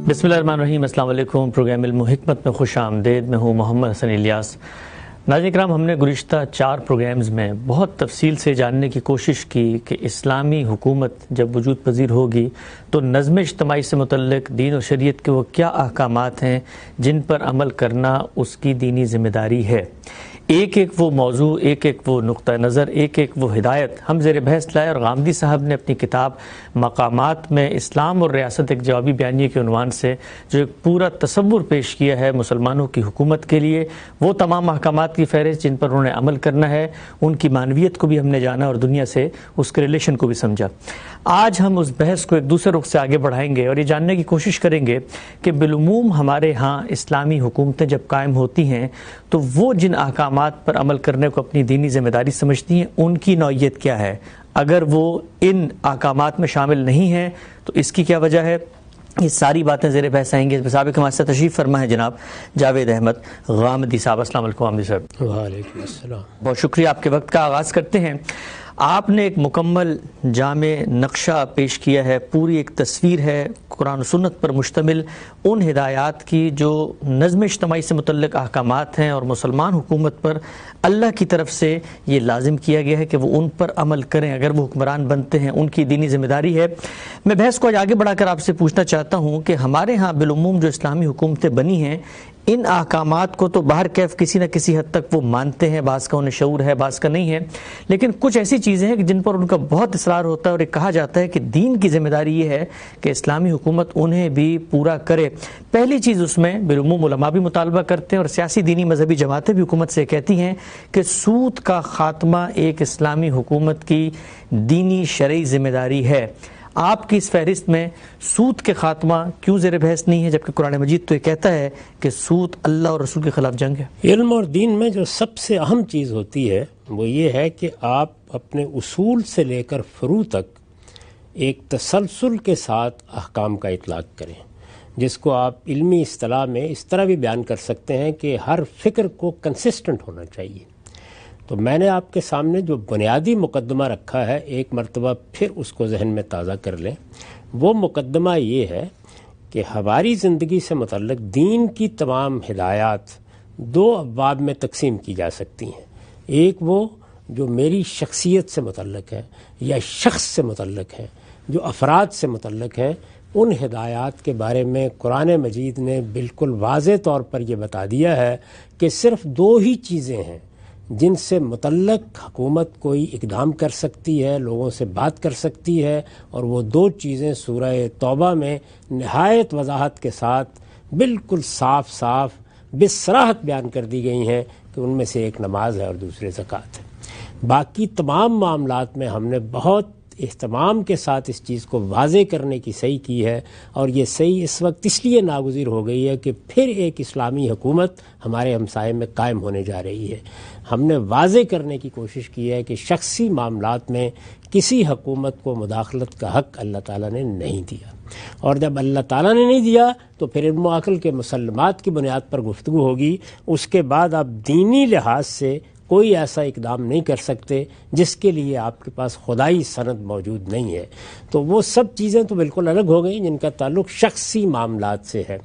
بسم اللہ الرحمن الرحیم۔ السلام علیکم۔ پروگرام علم و حکمت میں خوش آمدید۔ میں ہوں محمد حسن الیاس۔ ناظرین کرام، ہم نے گزشتہ 4 پروگرامز میں بہت تفصیل سے جاننے کی کوشش کی کہ اسلامی حکومت جب وجود پذیر ہوگی تو نظم اجتماعی سے متعلق دین و شریعت کے وہ کیا احکامات ہیں جن پر عمل کرنا اس کی دینی ذمہ داری ہے۔ ایک ایک وہ موضوع، ایک ایک وہ نقطہ نظر، ایک ایک وہ ہدایت ہم زیر بحث لائے، اور غامدی صاحب نے اپنی کتاب مقامات میں اسلام اور ریاست ایک جوابی بیانیے کے عنوان سے جو ایک پورا تصور پیش کیا ہے مسلمانوں کی حکومت کے لیے، وہ تمام احکامات کی فہرست جن پر انہوں نے عمل کرنا ہے، ان کی معنویت کو بھی ہم نے جانا اور دنیا سے اس کے ریلیشن کو بھی سمجھا۔ آج ہم اس بحث کو ایک دوسرے رخ سے آگے بڑھائیں گے اور یہ جاننے کی کوشش کریں گے کہ بالعموم ہمارے ہاں اسلامی حکومتیں جب قائم ہوتی ہیں تو وہ جن احکامات پر عمل کرنے کو اپنی دینی ذمہ داری سمجھتی ہیں ان کی نوعیت کیا ہے، اگر وہ ان احکامات میں شامل نہیں ہیں تو اس کی کیا وجہ ہے۔ یہ ساری باتیں زیر بحث آئیں گے۔ سابق ہمارے ساتھ تشریف فرما ہے جناب جاوید احمد غامدی صاحب۔ السلام علیکم غامدی صاحب۔ وعلیکم السلام۔ بہت شکریہ، آپ کے وقت کا آغاز کرتے ہیں۔ آپ نے ایک مکمل جامع نقشہ پیش کیا ہے، پوری ایک تصویر ہے قرآن و سنت پر مشتمل ان ہدایات کی جو نظم اجتماعی سے متعلق احکامات ہیں، اور مسلمان حکومت پر اللہ کی طرف سے یہ لازم کیا گیا ہے کہ وہ ان پر عمل کریں اگر وہ حکمران بنتے ہیں، ان کی دینی ذمہ داری ہے۔ میں بحث کو آگے بڑھا کر آپ سے پوچھنا چاہتا ہوں کہ ہمارے ہاں بالعموم جو اسلامی حکومتیں بنی ہیں، ان احکامات کو تو باہر کیف کسی نہ کسی حد تک وہ مانتے ہیں، بعض کا انہیں شعور ہے، بعض کا نہیں ہے، لیکن کچھ ایسی چیزیں ہیں جن پر ان کا بہت اصرار ہوتا ہے، اور یہ کہا جاتا ہے کہ دین کی ذمہ داری یہ ہے کہ اسلامی حکومت انہیں بھی پورا کرے۔ پہلی چیز اس میں بالعموم علماء بھی مطالبہ کرتے ہیں اور سیاسی دینی مذہبی جماعتیں بھی حکومت سے کہتی ہیں کہ سود کا خاتمہ ایک اسلامی حکومت کی دینی شرعی ذمہ داری ہے۔ آپ کی اس فہرست میں سود کے خاتمہ کیوں زیر بحث نہیں ہے، جبکہ قرآن مجید تو یہ کہتا ہے کہ سود اللہ اور رسول کے خلاف جنگ ہے؟ علم اور دین میں جو سب سے اہم چیز ہوتی ہے وہ یہ ہے کہ آپ اپنے اصول سے لے کر فروع تک ایک تسلسل کے ساتھ احکام کا اطلاق کریں، جس کو آپ علمی اصطلاح میں اس طرح بھی بیان کر سکتے ہیں کہ ہر فکر کو کنسسٹنٹ ہونا چاہیے۔ تو میں نے آپ کے سامنے جو بنیادی مقدمہ رکھا ہے، ایک مرتبہ پھر اس کو ذہن میں تازہ کر لیں۔ وہ مقدمہ یہ ہے کہ ہماری زندگی سے متعلق دین کی تمام ہدایات 2 ابواب میں تقسیم کی جا سکتی ہیں۔ ایک وہ جو میری شخصیت سے متعلق ہے یا شخص سے متعلق ہے، جو افراد سے متعلق ہیں، ان ہدایات کے بارے میں قرآن مجید نے بالکل واضح طور پر یہ بتا دیا ہے کہ صرف 2 ہی چیزیں ہیں جن سے متعلق حکومت کوئی اقدام کر سکتی ہے، لوگوں سے بات کر سکتی ہے، اور وہ 2 چیزیں سورہ توبہ میں نہایت وضاحت کے ساتھ بالکل صاف صاف بصراحت بیان کر دی گئی ہیں کہ ان میں سے ایک نماز ہے اور دوسرے زکوٰۃ ہے۔ باقی تمام معاملات میں ہم نے بہت اہتمام کے ساتھ اس چیز کو واضح کرنے کی صحیح کی ہے، اور یہ صحیح اس وقت اس لیے ناگزیر ہو گئی ہے کہ پھر ایک اسلامی حکومت ہمارے ہمسائے میں قائم ہونے جا رہی ہے۔ ہم نے واضح کرنے کی کوشش کی ہے کہ شخصی معاملات میں کسی حکومت کو مداخلت کا حق اللہ تعالیٰ نے نہیں دیا، اور جب اللہ تعالیٰ نے نہیں دیا تو پھر علم و عقل کے مسلمات کی بنیاد پر گفتگو ہوگی۔ اس کے بعد آپ دینی لحاظ سے کوئی ایسا اقدام نہیں کر سکتے جس کے لیے آپ کے پاس خدائی سند موجود نہیں ہے۔ تو وہ سب چیزیں تو بالکل الگ ہو گئیں جن کا تعلق شخصی معاملات سے ہے۔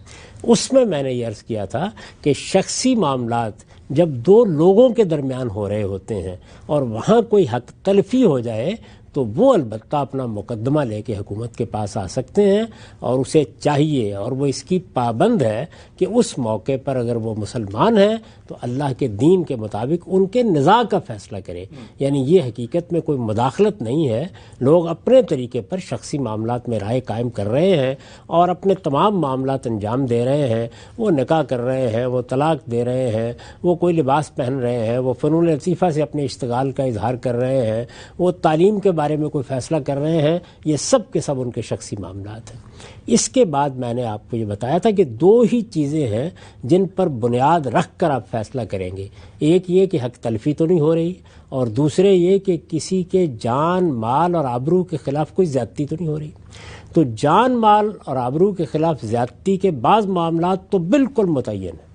اس میں نے یہ عرض کیا تھا کہ شخصی معاملات جب 2 لوگوں کے درمیان ہو رہے ہوتے ہیں اور وہاں کوئی حق تلفی ہو جائے تو وہ البتہ اپنا مقدمہ لے کے حکومت کے پاس آ سکتے ہیں، اور اسے چاہیے اور وہ اس کی پابند ہے کہ اس موقع پر اگر وہ مسلمان ہیں تو اللہ کے دین کے مطابق ان کے نزاع کا فیصلہ کرے۔ یعنی یہ حقیقت میں کوئی مداخلت نہیں ہے، لوگ اپنے طریقے پر شخصی معاملات میں رائے قائم کر رہے ہیں اور اپنے تمام معاملات انجام دے رہے ہیں۔ وہ نکاح کر رہے ہیں، وہ طلاق دے رہے ہیں، وہ کوئی لباس پہن رہے ہیں، وہ فنون لطیفہ سے اپنے اشتغال کا اظہار کر رہے ہیں، وہ تعلیم کے بارے میں کوئی فیصلہ کر رہے ہیں، یہ سب کے سب ان کے شخصی معاملات ہیں۔ اس کے بعد میں نے آپ کو یہ بتایا تھا کہ 2 ہی چیزیں ہیں جن پر بنیاد رکھ کر آپ فیصلہ کریں گے، ایک یہ کہ حق تلفی تو نہیں ہو رہی، اور دوسرے یہ کہ کسی کے جان مال اور آبرو کے خلاف کوئی زیادتی تو نہیں ہو رہی۔ تو جان مال اور آبرو کے خلاف زیادتی کے بعض معاملات تو بالکل متعین ہیں،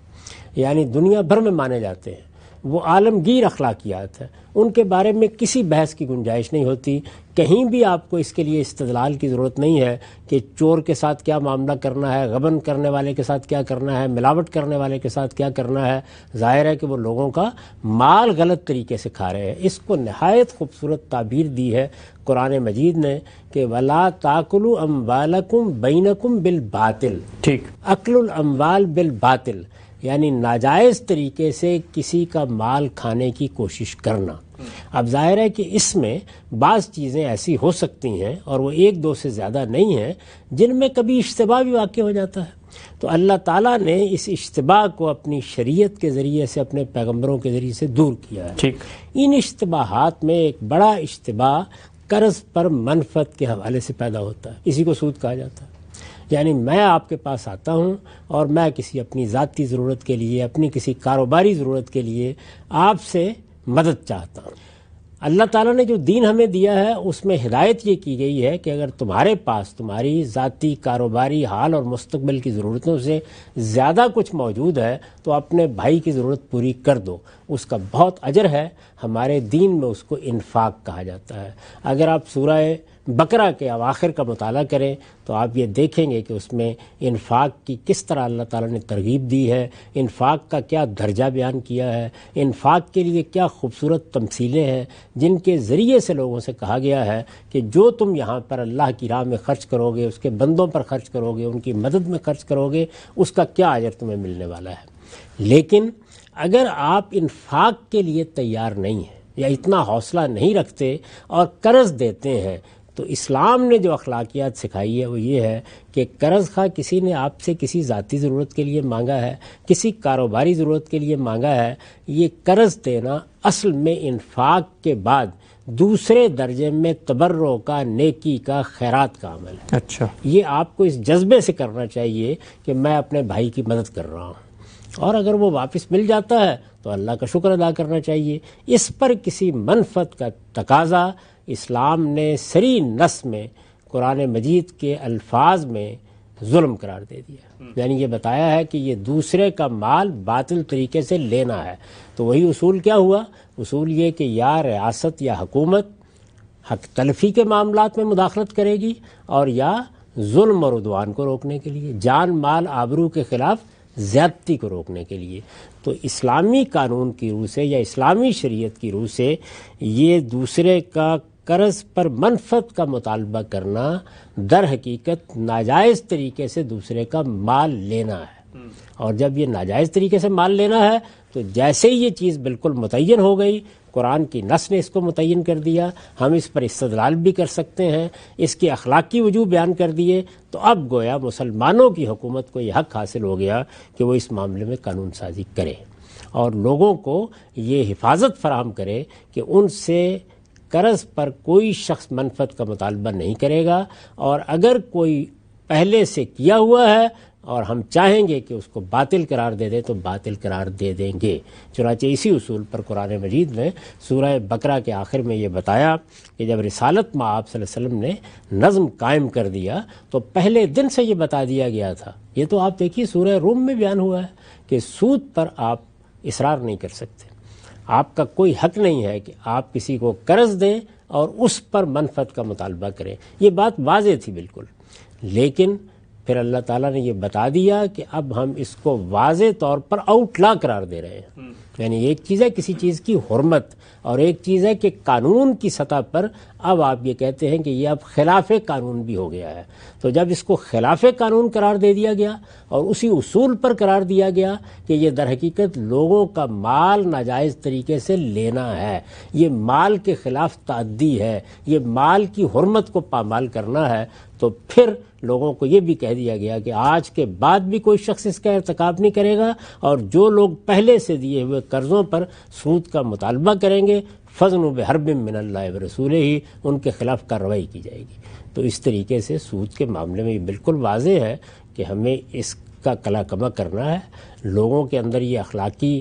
یعنی دنیا بھر میں مانے جاتے ہیں، وہ عالمگیر اخلاقیات ہیں، ان کے بارے میں کسی بحث کی گنجائش نہیں ہوتی. کہیں بھی آپ کو اس کے لیے استدلال کی ضرورت نہیں ہے کہ چور کے ساتھ کیا معاملہ کرنا ہے، غبن کرنے والے کے ساتھ کیا کرنا ہے، ملاوٹ کرنے والے کے ساتھ کیا کرنا ہے. ظاہر ہے کہ وہ لوگوں کا مال غلط طریقے سے کھا رہے ہیں. اس کو نہایت خوبصورت تعبیر دی ہے قرآن مجید نے کہ وَلَا تَأْكُلُوا أَمْوَالَكُمْ بَيْنَكُمْ بِالْبَاطِلِ. ٹھیک. اکل الاموال بالباطل یعنی ناجائز طریقے سے کسی کا مال کھانے کی کوشش کرنا. اب ظاہر ہے کہ اس میں بعض چیزیں ایسی ہو سکتی ہیں اور وہ ایک دو سے زیادہ نہیں ہیں جن میں کبھی اشتباہ بھی واقع ہو جاتا ہے. تو اللہ تعالیٰ نے اس اشتباہ کو اپنی شریعت کے ذریعے سے، اپنے پیغمبروں کے ذریعے سے دور کیا ہے. ٹھیک. ان اشتباہات میں ایک بڑا اشتباہ قرض پر منفعت کے حوالے سے پیدا ہوتا ہے. اسی کو سود کہا جاتا ہے. یعنی میں آپ کے پاس آتا ہوں اور میں کسی اپنی ذاتی ضرورت کے لیے، اپنی کسی کاروباری ضرورت کے لیے آپ سے مدد چاہتا ہوں. اللہ تعالیٰ نے جو دین ہمیں دیا ہے اس میں ہدایت یہ کی گئی ہے کہ اگر تمہارے پاس تمہاری ذاتی کاروباری حال اور مستقبل کی ضرورتوں سے زیادہ کچھ موجود ہے تو اپنے بھائی کی ضرورت پوری کر دو. اس کا بہت اجر ہے. ہمارے دین میں اس کو انفاق کہا جاتا ہے. اگر آپ سورہ بقرہ کے اواخر کا مطالعہ کریں تو آپ یہ دیکھیں گے کہ اس میں انفاق کی کس طرح اللہ تعالیٰ نے ترغیب دی ہے، انفاق کا کیا درجہ بیان کیا ہے، انفاق کے لیے کیا خوبصورت تمثیلیں ہیں جن کے ذریعے سے لوگوں سے کہا گیا ہے کہ جو تم یہاں پر اللہ کی راہ میں خرچ کرو گے، اس کے بندوں پر خرچ کرو گے، ان کی مدد میں خرچ کرو گے، اس کا کیا اجر تمہیں ملنے والا ہے. لیکن اگر آپ انفاق کے لیے تیار نہیں ہیں یا اتنا حوصلہ نہیں رکھتے اور قرض دیتے ہیں تو اسلام نے جو اخلاقیات سکھائی ہے وہ یہ ہے کہ قرض خواہ کسی نے آپ سے کسی ذاتی ضرورت کے لیے مانگا ہے، کسی کاروباری ضرورت کے لیے مانگا ہے، یہ قرض دینا اصل میں انفاق کے بعد دوسرے درجے میں تبرع کا، نیکی کا، خیرات کا عمل ہے. اچھا. یہ آپ کو اس جذبے سے کرنا چاہیے کہ میں اپنے بھائی کی مدد کر رہا ہوں، اور اگر وہ واپس مل جاتا ہے تو اللہ کا شکر ادا کرنا چاہیے. اس پر کسی منفعت کا تقاضا اسلام نے صریح نص میں قرآن مجید کے الفاظ میں ظلم قرار دے دیا. یعنی یہ بتایا ہے کہ یہ دوسرے کا مال باطل طریقے سے لینا ہے. تو وہی اصول کیا ہوا؟ اصول یہ کہ یا ریاست یا حکومت حق تلفی کے معاملات میں مداخلت کرے گی، اور یا ظلم اور عدوان کو روکنے کے لیے، جان مال آبرو کے خلاف زیادتی کو روکنے کے لیے. تو اسلامی قانون کی روح سے یا اسلامی شریعت کی روح سے یہ دوسرے کا قرض پر منفعت کا مطالبہ کرنا در حقیقت ناجائز طریقے سے دوسرے کا مال لینا ہے. اور جب یہ ناجائز طریقے سے مال لینا ہے تو جیسے ہی یہ چیز بالکل متعین ہو گئی، قرآن کی نص نے اس کو متعین کر دیا، ہم اس پر استدلال بھی کر سکتے ہیں، اس کے اخلاقی وجوہ بیان کر دیے، تو اب گویا مسلمانوں کی حکومت کو یہ حق حاصل ہو گیا کہ وہ اس معاملے میں قانون سازی کرے اور لوگوں کو یہ حفاظت فراہم کرے کہ ان سے قرض پر کوئی شخص منفعت کا مطالبہ نہیں کرے گا، اور اگر کوئی پہلے سے کیا ہوا ہے اور ہم چاہیں گے کہ اس کو باطل قرار دے دیں تو باطل قرار دے دیں گے. چنانچہ اسی اصول پر قرآن مجید نے سورہ بقرہ کے آخر میں یہ بتایا کہ جب رسالت میں آپ صلی اللہ علیہ وسلم نے نظم قائم کر دیا تو پہلے دن سے یہ بتا دیا گیا تھا. یہ تو آپ دیکھیے سورہ روم میں بیان ہوا ہے کہ سود پر آپ اصرار نہیں کر سکتے. آپ کا کوئی حق نہیں ہے کہ آپ کسی کو قرض دیں اور اس پر منفعت کا مطالبہ کریں. یہ بات واضح تھی بالکل. لیکن پھر اللہ تعالیٰ نے یہ بتا دیا کہ اب ہم اس کو واضح طور پر آؤٹ لا قرار دے رہے ہیں. یعنی ایک چیز ہے کسی چیز کی حرمت اور ایک چیز ہے کہ قانون کی سطح پر اب آپ یہ کہتے ہیں کہ یہ اب خلاف قانون بھی ہو گیا ہے. تو جب اس کو خلاف قانون قرار دے دیا گیا اور اسی اصول پر قرار دیا گیا کہ یہ در حقیقت لوگوں کا مال ناجائز طریقے سے لینا ہے، یہ مال کے خلاف تعدی ہے، یہ مال کی حرمت کو پامال کرنا ہے، تو پھر لوگوں کو یہ بھی کہہ دیا گیا کہ آج کے بعد بھی کوئی شخص اس کا ارتکاب نہیں کرے گا، اور جو لوگ پہلے سے دیے ہوئے قرضوں پر سود کا مطالبہ کریں گے فَضْنُ بِحَرْبٍ مِّنَ اللَّهِ وَرَسُولِهِ ہی ان کے خلاف کارروائی کی جائے گی. تو اس طریقے سے سود کے معاملے میں یہ بالکل واضح ہے کہ ہمیں اس کا کلا کما کرنا ہے. لوگوں کے اندر یہ اخلاقی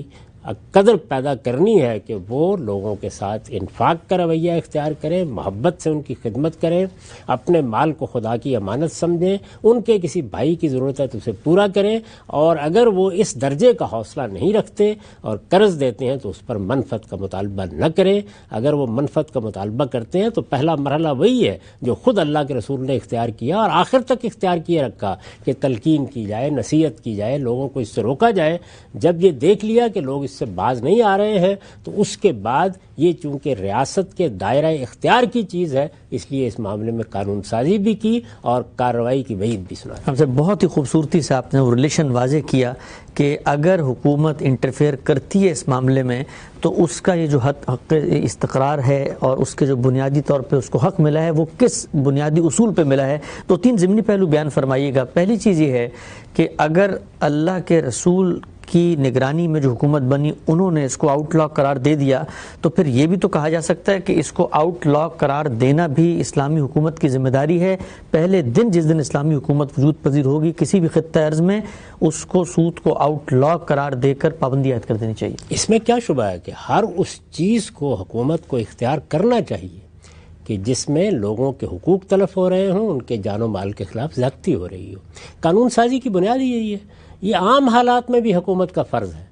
قدر پیدا کرنی ہے کہ وہ لوگوں کے ساتھ انفاق کا رویہ اختیار کریں، محبت سے ان کی خدمت کریں، اپنے مال کو خدا کی امانت سمجھیں، ان کے کسی بھائی کی ضرورت ہے تو اسے پورا کریں، اور اگر وہ اس درجے کا حوصلہ نہیں رکھتے اور قرض دیتے ہیں تو اس پر منفعت کا مطالبہ نہ کریں۔ اگر وہ منفعت کا مطالبہ کرتے ہیں تو پہلا مرحلہ وہی ہے جو خود اللہ کے رسول نے اختیار کیا اور آخر تک اختیار کیے رکھا کہ تلقین کی جائے، نصیحت کی جائے، لوگوں کو اس سے روکا جائے۔ جب یہ دیکھ لیا کہ لوگ اس سے باز نہیں آ رہے ہیں تو اس کے بعد یہ چونکہ ریاست کے دائرہ اختیار کی چیز ہے، اس لیے اس معاملے میں قانون سازی بھی کی اور کارروائی کی وعید بھی سنا۔ ہم سے بہت ہی خوبصورتی سے آپ نے وہ ریلیشن واضح کیا کہ اگر حکومت انٹرفیئر کرتی ہے اس معاملے میں تو اس کا یہ جو حق استقرار ہے اور اس کے جو بنیادی طور پہ اس کو حق ملا ہے وہ کس بنیادی اصول پہ ملا ہے، تو 3 ضمنی پہلو بیان فرمائیے گا۔ پہلی چیز یہ ہے کہ اگر اللہ کے رسول کی نگرانی میں جو حکومت بنی انہوں نے اس کو آؤٹ لا قرار دے دیا تو پھر یہ بھی تو کہا جا سکتا ہے کہ اس کو آؤٹ لا قرار دینا بھی اسلامی حکومت کی ذمہ داری ہے۔ پہلے دن جس دن اسلامی حکومت وجود پذیر ہوگی کسی بھی خطہ ارض میں اس کو سود کو آؤٹ لا قرار دے کر پابندی عائد کر دینی چاہیے۔ اس میں کیا شبہ ہے کہ ہر اس چیز کو حکومت کو اختیار کرنا چاہیے کہ جس میں لوگوں کے حقوق تلف ہو رہے ہوں، ان کے جان و مال کے خلاف زیادتی ہو رہی ہو۔ قانون سازی کی بنیاد یہی ہے۔ یہ عام حالات میں بھی حکومت کا فرض ہے،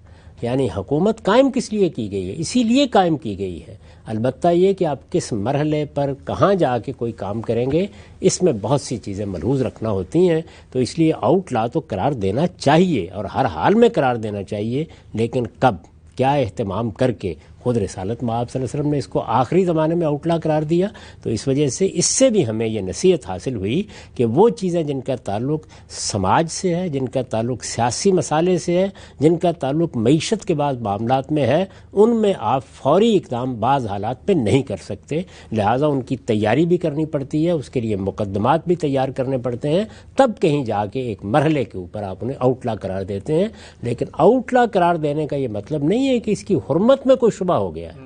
یعنی حکومت قائم کس لیے کی گئی ہے؟ اسی لیے قائم کی گئی ہے۔ البتہ یہ کہ آپ کس مرحلے پر کہاں جا کے کوئی کام کریں گے اس میں بہت سی چیزیں ملحوظ رکھنا ہوتی ہیں، تو اس لیے آؤٹ لا تو قرار دینا چاہیے اور ہر حال میں قرار دینا چاہیے، لیکن کب، کیا اہتمام کر کے؟ خود رسالت مآب صلی اللہ علیہ وسلم نے اس کو آخری زمانے میں آؤٹ لا قرار دیا، تو اس وجہ سے اس سے بھی ہمیں یہ نصیحت حاصل ہوئی کہ وہ چیزیں جن کا تعلق سماج سے ہے، جن کا تعلق سیاسی مسالے سے ہے، جن کا تعلق معیشت کے بعض معاملات میں ہے، ان میں آپ فوری اقدام بعض حالات پہ نہیں کر سکتے، لہٰذا ان کی تیاری بھی کرنی پڑتی ہے، اس کے لیے مقدمات بھی تیار کرنے پڑتے ہیں، تب کہیں جا کے ایک مرحلے کے اوپر آپ انہیں آؤٹ لا قرار دیتے ہیں۔ لیکن آؤٹ لا قرار دینے کا یہ مطلب نہیں ہے کہ اس کی حرمت میں کوئی شبہ ہو گیا ہے۔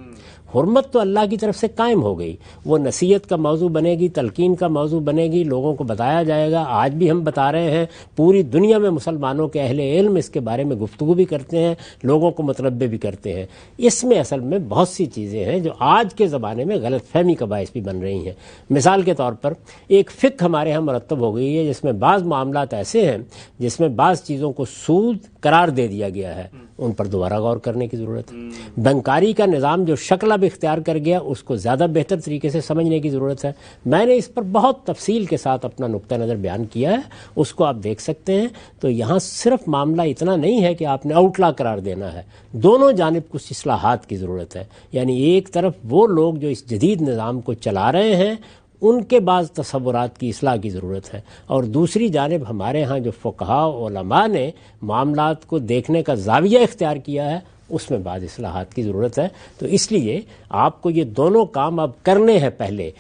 حرمت تو اللہ کی طرف سے قائم ہو گئی، وہ نصیحت کا موضوع بنے گی، تلقین کا موضوع بنے گی، لوگوں کو بتایا جائے گا۔ آج بھی ہم بتا رہے ہیں، پوری دنیا میں مسلمانوں کے اہل علم اس کے بارے میں گفتگو بھی کرتے ہیں، لوگوں کو متنبہ بھی کرتے ہیں۔ اس میں اصل میں بہت سی چیزیں ہیں جو آج کے زمانے میں غلط فہمی کا باعث بھی بن رہی ہیں۔ مثال کے طور پر ایک فقہ ہمارے ہاں مرتب ہو گئی ہے جس میں بعض معاملات ایسے ہیں جس میں بعض چیزوں کو سود قرار دے دیا گیا ہے، ان پر دوبارہ غور کرنے کی ضرورت ہے۔ بینکاری کا نظام جو شکل اب اختیار کر گیا اس کو زیادہ بہتر طریقے سے سمجھنے کی ضرورت ہے۔ میں نے اس پر بہت تفصیل کے ساتھ اپنا نقطہ نظر بیان کیا ہے، اس کو آپ دیکھ سکتے ہیں۔ تو یہاں صرف معاملہ اتنا نہیں ہے کہ آپ نے آؤٹ لا قرار دینا ہے، دونوں جانب کچھ اصلاحات کی ضرورت ہے۔ یعنی ایک طرف وہ لوگ جو اس جدید نظام کو چلا رہے ہیں ان کے بعض تصورات کی اصلاح کی ضرورت ہے، اور دوسری جانب ہمارے ہاں جو فقہاء علماء نے معاملات کو دیکھنے کا زاویہ اختیار کیا ہے اس میں بعض اصلاحات کی ضرورت ہے۔ تو اس لیے آپ کو یہ دونوں کام اب کرنے ہیں پہلے،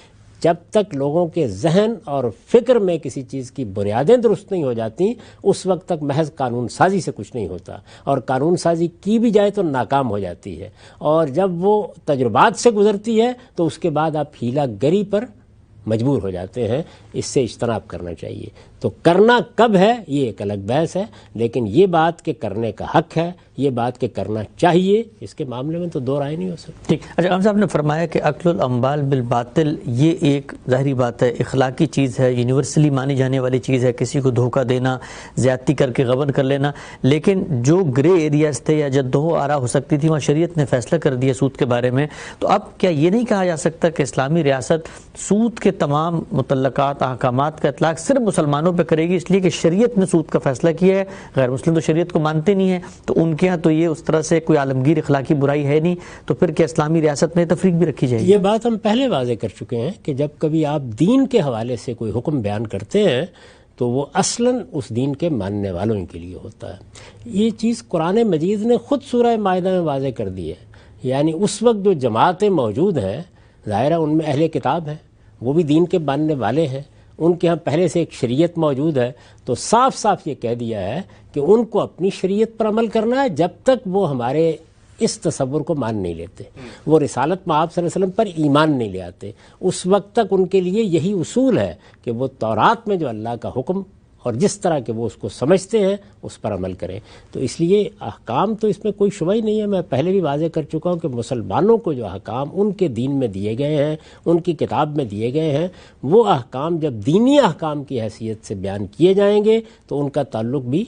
جب تک لوگوں کے ذہن اور فکر میں کسی چیز کی بنیادیں درست نہیں ہو جاتی اس وقت تک محض قانون سازی سے کچھ نہیں ہوتا، اور قانون سازی کی بھی جائے تو ناکام ہو جاتی ہے، اور جب وہ تجربات سے گزرتی ہے تو اس کے بعد آپ ہیلا گری پر مجبور ہو جاتے ہیں۔ اس سے اجتناب کرنا چاہیے۔ تو کرنا کب ہے یہ ایک الگ بحث ہے، لیکن یہ بات کہ کرنے کا حق ہے، یہ بات کہ کرنا چاہیے، اس کے معاملے میں تو دو رائے نہیں ہو سکتی۔ ٹھیک، اچھا ہم صاحب نے فرمایا کہ اکل الاموال بالباطل یہ ایک ظاہری بات ہے، اخلاقی چیز ہے، یونیورسلی مانی جانے والی چیز ہے، کسی کو دھوکہ دینا، زیادتی کر کے غبن کر لینا، لیکن جو گرے ایریاز تھے یا جدو آرا ہو سکتی تھی وہاں شریعت نے فیصلہ کر دیا سود کے بارے میں۔ تو اب کیا یہ نہیں کہا جا سکتا کہ اسلامی ریاست سود کے تمام متعلقات احکامات کا اطلاق صرف مسلمانوں پہ کرے گی، اس لیے کہ شریعت نے سود کا فیصلہ کیا ہے، غیر مسلم تو شریعت کو مانتے نہیں ہیں، تو ان کے ہاں تو یہ اس طرح سے کوئی عالمگیر اخلاقی برائی ہے نہیں، تو پھر کیا اسلامی ریاست میں تفریق بھی رکھی جائے گی؟ یہ بات ہم پہلے واضح کر چکے ہیں کہ جب کبھی آپ دین کے حوالے سے کوئی حکم بیان کرتے ہیں تو وہ اصلاً اس دین کے ماننے والوں کے لیے ہوتا ہے۔ یہ چیز قرآن مجید نے خود سورہ مائدہ میں واضح کر دی ہے، یعنی اس وقت جو جماعتیں موجود ہیں ظاہرہ ان میں اہل کتاب ہیں، وہ بھی دین کے ماننے والے ہیں، ان کے ہاں پہلے سے ایک شریعت موجود ہے، تو صاف صاف یہ کہہ دیا ہے کہ ان کو اپنی شریعت پر عمل کرنا ہے جب تک وہ ہمارے اس تصور کو مان نہیں لیتے، وہ رسالت مآب صلی اللہ علیہ وسلم پر ایمان نہیں لے آتے، اس وقت تک ان کے لیے یہی اصول ہے کہ وہ تورات میں جو اللہ کا حکم اور جس طرح کے وہ اس کو سمجھتے ہیں اس پر عمل کریں. تو اس لیے احکام تو اس میں کوئی شبہ ہی نہیں ہے. میں پہلے بھی واضح کر چکا ہوں کہ مسلمانوں کو جو احکام ان کے دین میں دیے گئے ہیں، ان کی کتاب میں دیے گئے ہیں، وہ احکام جب دینی احکام کی حیثیت سے بیان کیے جائیں گے تو ان کا تعلق بھی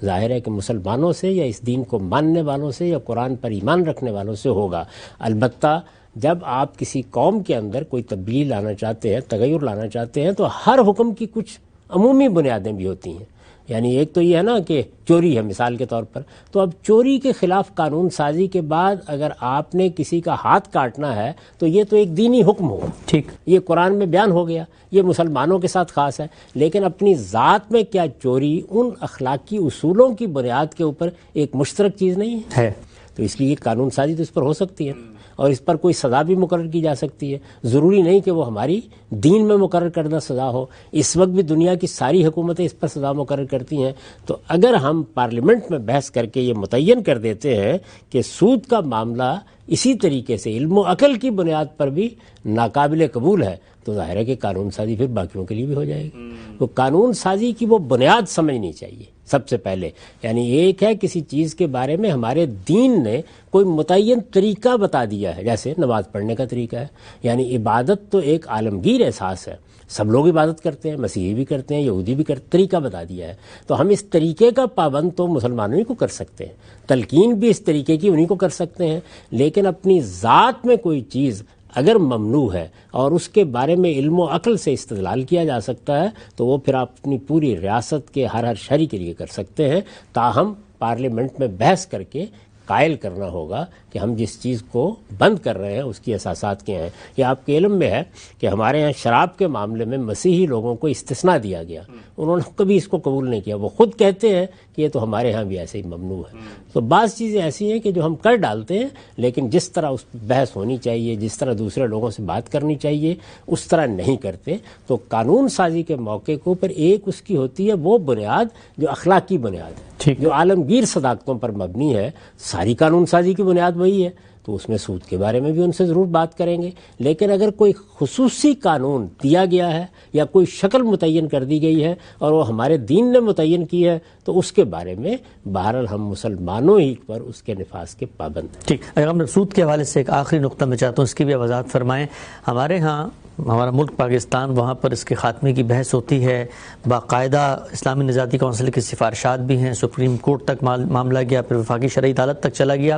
ظاہر ہے کہ مسلمانوں سے یا اس دین کو ماننے والوں سے یا قرآن پر ایمان رکھنے والوں سے ہوگا. البتہ جب آپ کسی قوم کے اندر کوئی تبدیلی لانا چاہتے ہیں، تغیر لانا چاہتے ہیں، تو ہر حکم کی کچھ عمومی بنیادیں بھی ہوتی ہیں. یعنی ایک تو یہ ہے نا کہ چوری ہے مثال کے طور پر، تو اب چوری کے خلاف قانون سازی کے بعد اگر آپ نے کسی کا ہاتھ کاٹنا ہے تو یہ تو ایک دینی حکم ہوگا، ٹھیک، یہ قرآن میں بیان ہو گیا، یہ مسلمانوں کے ساتھ خاص ہے. لیکن اپنی ذات میں کیا چوری ان اخلاقی اصولوں کی بنیاد کے اوپر ایک مشترک چیز نہیں ہے؟ تو اس لیے قانون سازی تو اس پر ہو سکتی ہے اور اس پر کوئی سزا بھی مقرر کی جا سکتی ہے. ضروری نہیں کہ وہ ہماری دین میں مقرر کردہ سزا ہو. اس وقت بھی دنیا کی ساری حکومتیں اس پر سزا مقرر کرتی ہیں. تو اگر ہم پارلیمنٹ میں بحث کر کے یہ متعین کر دیتے ہیں کہ سود کا معاملہ اسی طریقے سے علم و عقل کی بنیاد پر بھی ناقابل قبول ہے، تو ظاہر ہے کہ قانون سازی پھر باقیوں کے لیے بھی ہو جائے گی. تو قانون سازی کی وہ بنیاد سمجھنی چاہیے سب سے پہلے. یعنی ایک ہے کسی چیز کے بارے میں ہمارے دین نے کوئی متعین طریقہ بتا دیا ہے، جیسے نماز پڑھنے کا طریقہ ہے. یعنی عبادت تو ایک عالمگیر احساس ہے، سب لوگ عبادت کرتے ہیں، مسیحی بھی کرتے ہیں، یہودی بھی کرتے ہیں، طریقہ بتا دیا ہے. تو ہم اس طریقے کا پابند تو مسلمانوں ہی کو کر سکتے ہیں، تلقین بھی اس طریقے کی انہی کو کر سکتے ہیں. لیکن اپنی ذات میں کوئی چیز اگر ممنوع ہے اور اس کے بارے میں علم و عقل سے استدلال کیا جا سکتا ہے تو وہ پھر آپ اپنی پوری ریاست کے ہر شہری کے لیے کر سکتے ہیں. تاہم پارلیمنٹ میں بحث کر کے قائل کرنا ہوگا کہ ہم جس چیز کو بند کر رہے ہیں اس کی اساسات کیا ہیں. یہ آپ کے علم میں ہے کہ ہمارے ہاں شراب کے معاملے میں مسیحی لوگوں کو استثناء دیا گیا، انہوں نے کبھی اس کو قبول نہیں کیا. وہ خود کہتے ہیں کہ یہ تو ہمارے ہاں بھی ایسے ہی ممنوع ہے. تو بعض چیزیں ایسی ہیں کہ جو ہم کر ڈالتے ہیں، لیکن جس طرح اس بحث ہونی چاہیے، جس طرح دوسرے لوگوں سے بات کرنی چاہیے، اس طرح نہیں کرتے. تو قانون سازی کے موقع کے اوپر ایک اس کی ہوتی ہے وہ بنیاد جو اخلاقی بنیاد ہے، جو عالمگیر صداقتوں پر مبنی ہے. ساری قانون سازی کی بنیاد وہی ہے. تو اس میں سود کے بارے میں بھی ان سے ضرور بات کریں گے. لیکن اگر کوئی خصوصی قانون دیا گیا ہے یا کوئی شکل متعین کر دی گئی ہے اور وہ ہمارے دین نے متعین کی ہے تو اس کے بارے میں بہرحال ہم مسلمانوں ہی پر اس کے نفاذ کے پابند ہیں. ٹھیک. اگر ہم سود کے حوالے سے ایک آخری نقطہ میں چاہتا ہوں اس کی بھی وضاحت فرمائیں. ہمارے ہاں ہمارا ملک پاکستان، وہاں پر اس کے خاتمے کی بحث ہوتی ہے، باقاعدہ اسلامی نژادی کونسل کی سفارشات بھی ہیں، سپریم کورٹ تک معاملہ گیا، پھر وفاقی شرعی عدالت تک چلا گیا.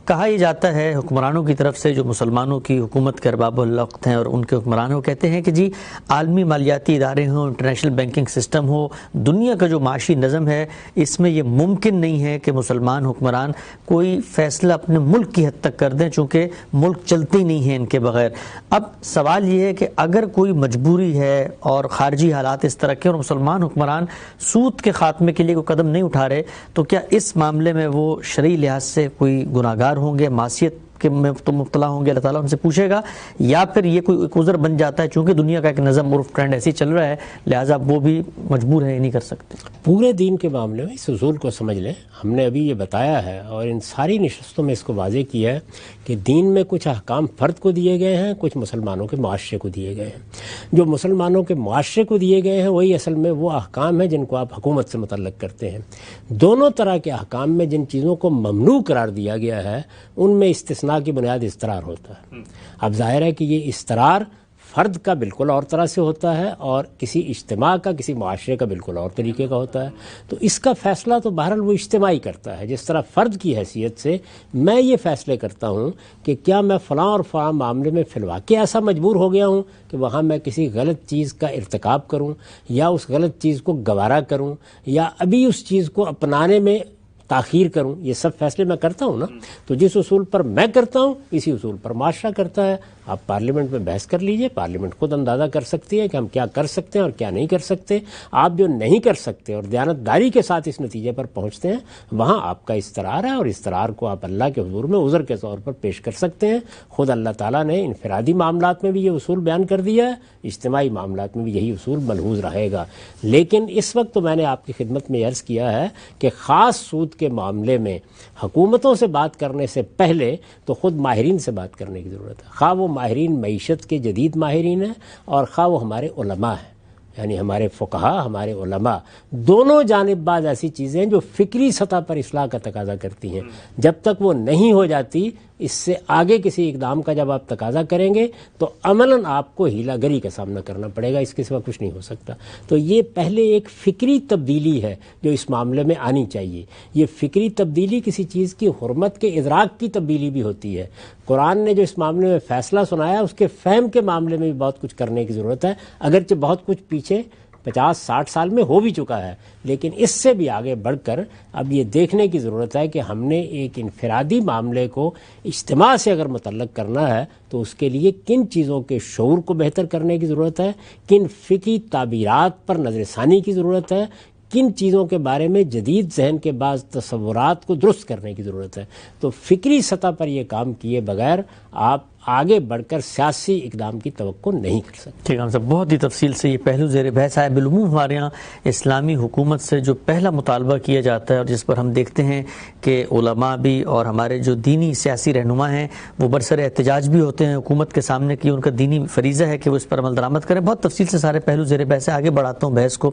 کہا یہ جاتا ہے حکمرانوں کی طرف سے جو مسلمانوں کی حکومت کے ارباب الوقت ہیں اور ان کے حکمران ہو، کہتے ہیں کہ جی عالمی مالیاتی ادارے ہوں، انٹرنیشنل بینکنگ سسٹم ہو، دنیا کا جو معاشی نظم ہے، اس میں یہ ممکن نہیں ہے کہ مسلمان حکمران کوئی فیصلہ اپنے ملک کی حد تک کر دیں، چونکہ ملک چلتی نہیں ہے ان کے بغیر. اب سوال یہ ہے کہ اگر کوئی مجبوری ہے اور خارجی حالات اس طرح کے اور مسلمان حکمران سود کے خاتمے کے لیے کوئی قدم نہیں اٹھا رہے، تو کیا اس معاملے میں وہ شرعی لحاظ سے کوئی گناہگار ہوں گے، معصیت کے میں تو مبتلا ہوں گے، اللہ تعالیٰ ان سے پوچھے گا، یا پھر یہ کوئی ایک عذر بن جاتا ہے چونکہ دنیا کا ایک نظم عرف ٹرینڈ ایسی چل رہا ہے لہٰذا وہ بھی مجبور ہیں، یہ نہیں کر سکتے؟ پورے دین کے معاملے میں اس اصول کو سمجھ لیں. ہم نے ابھی یہ بتایا ہے اور ان ساری نشستوں میں اس کو واضح کیا ہے کہ دین میں کچھ احکام فرد کو دیے گئے ہیں، کچھ مسلمانوں کے معاشرے کو دیے گئے ہیں. جو مسلمانوں کے معاشرے کو دیے گئے ہیں وہی اصل میں وہ احکام ہیں جن کو آپ حکومت سے متعلق کرتے ہیں. دونوں طرح کے احکام میں جن چیزوں کو ممنوع قرار دیا گیا ہے ان میں استثناء کی بنیاد استقرار ہوتا ہے. اب ظاہر ہے کہ یہ استقرار فرد کا بالکل اور طرح سے ہوتا ہے اور کسی اجتماع کا، کسی معاشرے کا بالکل اور طریقے کا ہوتا ہے. تو اس کا فیصلہ تو بہرحال وہ اجتماعی کرتا ہے. جس طرح فرد کی حیثیت سے میں یہ فیصلے کرتا ہوں کہ کیا میں فلاں اور فلاں معاملے میں فی الواقع ایسا مجبور ہو گیا ہوں کہ وہاں میں کسی غلط چیز کا ارتکاب کروں یا اس غلط چیز کو گوارا کروں یا ابھی اس چیز کو اپنانے میں تاخیر کروں. یہ سب فیصلے میں کرتا ہوں نا. تو جس اصول پر میں کرتا ہوں اسی اصول پر معاشرہ کرتا ہے. آپ پارلیمنٹ میں بحث کر لیجئے، پارلیمنٹ خود اندازہ کر سکتی ہے کہ ہم کیا کر سکتے ہیں اور کیا نہیں کر سکتے. آپ جو نہیں کر سکتے اور دیانتداری کے ساتھ اس نتیجے پر پہنچتے ہیں وہاں آپ کا استقرار ہے اور استقرار کو آپ اللہ کے حضور میں عذر کے طور پر پیش کر سکتے ہیں. خود اللہ تعالیٰ نے انفرادی معاملات میں بھی یہ اصول بیان کر دیا ہے، اجتماعی معاملات میں بھی یہی اصول ملحوظ رہے گا. لیکن اس وقت تو میں نے آپ کی خدمت میں عرض کیا ہے کہ خاص سود کے معاملے میں حکومتوں سے بات کرنے سے پہلے تو خود ماہرین سے بات کرنے کی ضرورت ہے. خواہ وہ ماہرین معیشت کے جدید ماہرین ہیں اور خواہ وہ ہمارے علماء ہیں. یعنی ہمارے فقہا، ہمارے علماء دونوں جانب بعض ایسی چیزیں جو فکری سطح پر اصلاح کا تقاضا کرتی ہیں، جب تک وہ نہیں ہو جاتی اس سے آگے کسی اقدام کا جب آپ تقاضا کریں گے تو عملاً آپ کو ہیلا گری کا سامنا کرنا پڑے گا، اس کے سوا کچھ نہیں ہو سکتا۔ تو یہ پہلے ایک فکری تبدیلی ہے جو اس معاملے میں آنی چاہیے۔ یہ فکری تبدیلی کسی چیز کی حرمت کے ادراک کی تبدیلی بھی ہوتی ہے۔ قرآن نے جو اس معاملے میں فیصلہ سنایا اس کے فہم کے معاملے میں بھی بہت کچھ کرنے کی ضرورت ہے، اگرچہ بہت کچھ پیچھے 50-60 سال میں ہو بھی چکا ہے، لیکن اس سے بھی آگے بڑھ کر اب یہ دیکھنے کی ضرورت ہے کہ ہم نے ایک انفرادی معاملے کو اجتماع سے اگر متعلق کرنا ہے تو اس کے لیے کن چیزوں کے شعور کو بہتر کرنے کی ضرورت ہے، کن فقہی تعبیرات پر نظر ثانی کی ضرورت ہے، کن چیزوں کے بارے میں جدید ذہن کے بعض تصورات کو درست کرنے کی ضرورت ہے۔ تو فکری سطح پر یہ کام کیے بغیر آپ آگے بڑھ کر سیاسی اقدام کی توقع نہیں کر سکتے۔ ٹھیک ہے صاحب، بہت ہی تفصیل سے یہ پہلو زیر بحث ہے۔ بالعموم ہمارے یہاں اسلامی حکومت سے جو پہلا مطالبہ کیا جاتا ہے اور جس پر ہم دیکھتے ہیں کہ علماء بھی اور ہمارے جو دینی سیاسی رہنما ہیں وہ برسر احتجاج بھی ہوتے ہیں حکومت کے سامنے کہ ان کا دینی فریضہ ہے کہ وہ اس پر عمل درآمد کریں۔ بہت تفصیل سے سارے پہلو زیر بحث ہے، آگے بڑھاتا ہوں بحث کو۔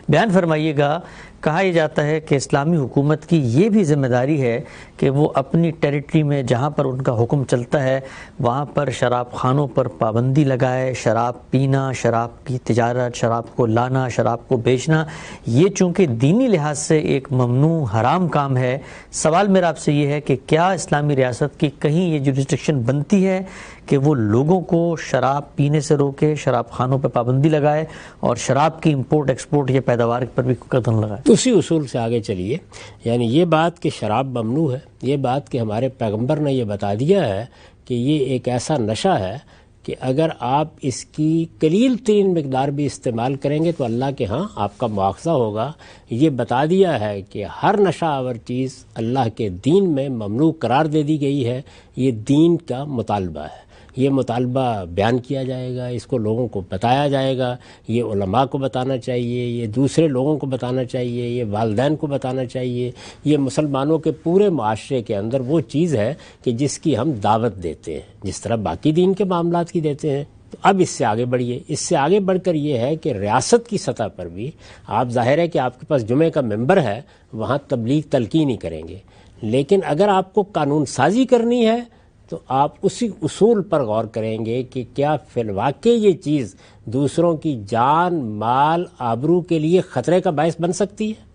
بیان فرمائیے گا، کہا یہ جاتا ہے کہ اسلامی حکومت کی یہ بھی ذمہ داری ہے کہ وہ اپنی ٹیریٹری میں جہاں پر ان کا حکم چلتا ہے وہاں پر شراب خانوں پر پابندی لگائے، شراب پینا، شراب کی تجارت، شراب کو لانا، شراب کو بیچنا، یہ چونکہ دینی لحاظ سے ایک ممنوع حرام کام ہے۔ سوال میرا آپ سے یہ ہے کہ کیا اسلامی ریاست کی کہیں یہ جورسڈکشن بنتی ہے کہ وہ لوگوں کو شراب پینے سے روکے، شراب خانوں پہ پابندی لگائے اور شراب کی امپورٹ ایکسپورٹ یا پیداوار پر بھی قدم لگائے؟ اسی اصول سے آگے چلیے، یعنی یہ بات کہ شراب ممنوع ہے، یہ بات کہ ہمارے پیغمبر نے یہ بتا دیا ہے کہ یہ ایک ایسا نشہ ہے کہ اگر آپ اس کی قلیل ترین مقدار بھی استعمال کریں گے تو اللہ کے ہاں آپ کا مواخذہ ہوگا۔ یہ بتا دیا ہے کہ ہر نشہ آور چیز اللہ کے دین میں ممنوع قرار دے دی گئی ہے۔ یہ دین کا مطالبہ ہے، یہ مطالبہ بیان کیا جائے گا، اس کو لوگوں کو بتایا جائے گا، یہ علماء کو بتانا چاہیے، یہ دوسرے لوگوں کو بتانا چاہیے، یہ والدین کو بتانا چاہیے۔ یہ مسلمانوں کے پورے معاشرے کے اندر وہ چیز ہے کہ جس کی ہم دعوت دیتے ہیں، جس طرح باقی دین کے معاملات کی دیتے ہیں۔ تو اب اس سے آگے بڑھیے، اس سے آگے بڑھ کر یہ ہے کہ ریاست کی سطح پر بھی آپ، ظاہر ہے کہ آپ کے پاس جمعہ کا ممبر ہے، وہاں تبلیغ تلقین ہی کریں گے، لیکن اگر آپ کو قانون سازی کرنی ہے تو آپ اسی اصول پر غور کریں گے کہ کیا فی الواقع یہ چیز دوسروں کی جان، مال، آبرو کے لیے خطرے کا باعث بن سکتی ہے،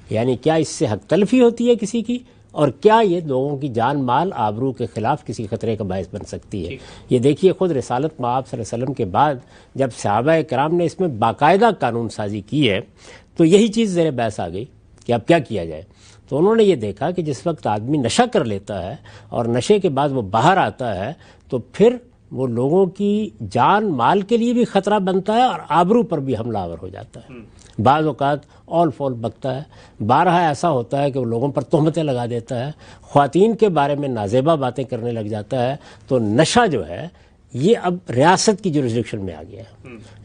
یعنی کیا اس سے حق تلفی ہوتی ہے کسی کی، اور کیا یہ لوگوں کی جان، مال، آبرو کے خلاف کسی خطرے کا باعث بن سکتی ہے۔ یہ دیکھیے خود رسالت مآب صلی اللہ علیہ وسلم کے بعد جب صحابہ کرام نے اس میں باقاعدہ قانون سازی کی ہے تو یہی چیز زیر بحث آ گئی کہ اب کیا کیا جائے۔ تو انہوں نے یہ دیکھا کہ جس وقت آدمی نشہ کر لیتا ہے اور نشے کے بعد وہ باہر آتا ہے تو پھر وہ لوگوں کی جان، مال کے لیے بھی خطرہ بنتا ہے اور آبرو پر بھی حملہ آور ہو جاتا ہے۔ بعض اوقات اول فول بکتا ہے، بارہا ایسا ہوتا ہے کہ وہ لوگوں پر تہمتیں لگا دیتا ہے، خواتین کے بارے میں نازیبا باتیں کرنے لگ جاتا ہے۔ تو نشہ جو ہے یہ اب ریاست کی جورسڈکشن میں آ گیا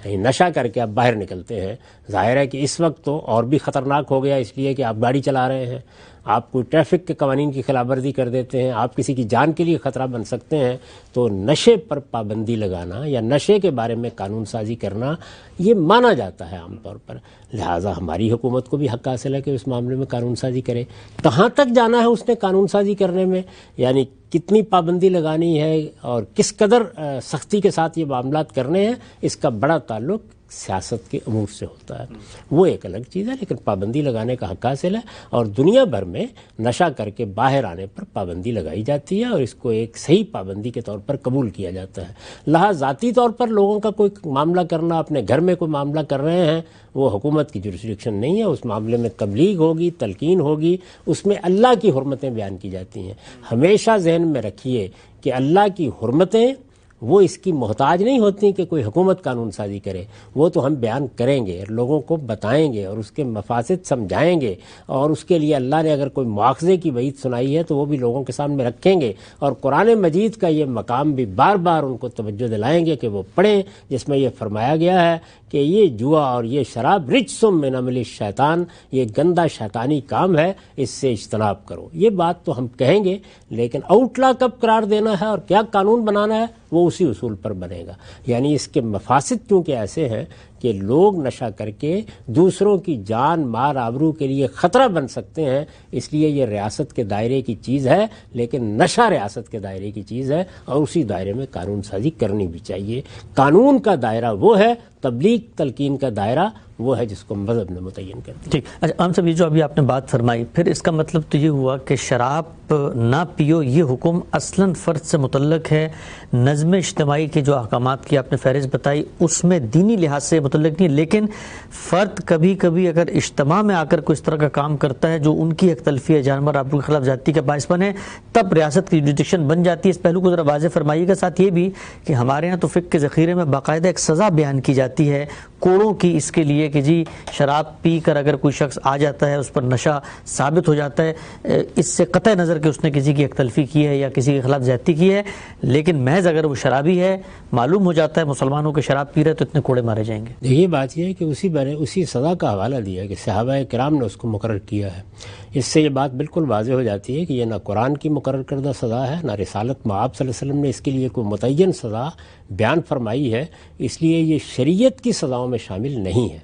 ہے، نشہ کر کے آپ باہر نکلتے ہیں۔ ظاہر ہے کہ اس وقت تو اور بھی خطرناک ہو گیا، اس لیے کہ آپ گاڑی چلا رہے ہیں، آپ کوئی ٹریفک کے قوانین کی خلاف ورزی کر دیتے ہیں، آپ کسی کی جان کے لیے خطرہ بن سکتے ہیں۔ تو نشے پر پابندی لگانا یا نشے کے بارے میں قانون سازی کرنا یہ مانا جاتا ہے عام طور پر، لہٰذا ہماری حکومت کو بھی حق حاصل ہے کہ اس معاملے میں قانون سازی کرے۔ کہاں تک جانا ہے اس نے قانون سازی کرنے میں، یعنی کتنی پابندی لگانی ہے اور کس قدر سختی کے ساتھ یہ معاملات کرنے ہیں، اس کا بڑا تعلق سیاست کے امور سے ہوتا ہے، وہ ایک الگ چیز ہے، لیکن پابندی لگانے کا حق حاصل ہے۔ اور دنیا بھر میں نشہ کر کے باہر آنے پر پابندی لگائی جاتی ہے اور اس کو ایک صحیح پابندی کے طور پر قبول کیا جاتا ہے۔ لہٰذا ذاتی طور پر لوگوں کا کوئی معاملہ کرنا، اپنے گھر میں کوئی معاملہ کر رہے ہیں، وہ حکومت کی جورسڈکشن نہیں ہے، اس معاملے میں تبلیغ ہوگی، تلقین ہوگی، اس میں اللہ کی حرمتیں بیان کی جاتی ہیں۔ ہمیشہ ذہن میں رکھیے کہ اللہ کی حرمتیں وہ اس کی محتاج نہیں ہوتی کہ کوئی حکومت قانون سازی کرے، وہ تو ہم بیان کریں گے، لوگوں کو بتائیں گے اور اس کے مفاسد سمجھائیں گے، اور اس کے لیے اللہ نے اگر کوئی مواخذے کی وعید سنائی ہے تو وہ بھی لوگوں کے سامنے رکھیں گے، اور قرآن مجید کا یہ مقام بھی بار بار ان کو توجہ دلائیں گے کہ وہ پڑھیں، جس میں یہ فرمایا گیا ہے کہ یہ جوا اور یہ شراب رجسم من عمل الشیطان، یہ گندا شیطانی کام ہے، اس سے اجتناب کرو۔ یہ بات تو ہم کہیں گے، لیکن آؤٹلا کب قرار دینا ہے اور کیا قانون بنانا ہے وہ اسی اصول پر بنے گا۔ یعنی اس کے مفاسد کیونکہ ایسے ہیں کہ لوگ نشہ کر کے دوسروں کی جان مال آبرو کے لیے خطرہ بن سکتے ہیں، اس لیے یہ ریاست کے دائرے کی چیز ہے، لیکن نشہ ریاست کے دائرے کی چیز ہے اور اسی دائرے میں قانون سازی کرنی بھی چاہیے۔ قانون کا دائرہ وہ ہے، تبلیغ تلقین کا دائرہ وہ ہے جس کو مذہب نے متعین کر دیا۔ ٹھیک، اچھا عام صاحب، یہ جو ابھی آپ نے بات فرمائی، پھر اس کا مطلب تو یہ ہوا کہ شراب نہ پیو یہ حکم اصلاً فرد سے متعلق ہے، نظم اجتماعی کے جو احکامات کی آپ نے فہرست بتائی اس میں دینی لحاظ سے متعلق نہیں، لیکن فرد کبھی کبھی اگر اجتماع میں آ کر کوئی اس طرح کا کام کرتا ہے جو ان کی ایک تلفی ہے، جانور آبرو کے خلاف زیادتی کا باعث بنے، تب ریاست کی جوریسڈکشن بن جاتی ہے۔ اس پہلو کو ذرا واضح فرمائیے گا۔ ساتھ یہ بھی کہ ہمارے ہاں تو فقہ کے ذخیرے میں باقاعدہ ایک سزا بیان کی جاتی ہے کوڑوں کی، اس کے لیے کہ جی شراب پی کر اگر کوئی شخص آ جاتا ہے، اس پر نشہ ثابت ہو جاتا ہے، اس سے قطع نظر کہ اس نے کسی کی ایک تلفی کی ہے یا کسی کے خلاف زیادتی کی ہے، لیکن محض اگر وہ شرابی ہے، معلوم ہو جاتا ہے مسلمانوں کے شراب پی رہے تو اتنے کوڑے مارے جائیں گے۔ یہ بات یہ ہے کہ اسی سزا کا حوالہ دیا کہ صحابہ کرام نے اس کو مقرر کیا ہے۔ اس سے یہ بات بالکل واضح ہو جاتی ہے کہ یہ نہ قرآن کی مقرر کردہ سزا ہے، نہ رسالت مآب صلی اللہ علیہ وسلم نے اس کے لیے کوئی متعین سزا بیان فرمائی ہے، اس لیے یہ شریعت کی سزاؤں میں شامل نہیں ہے۔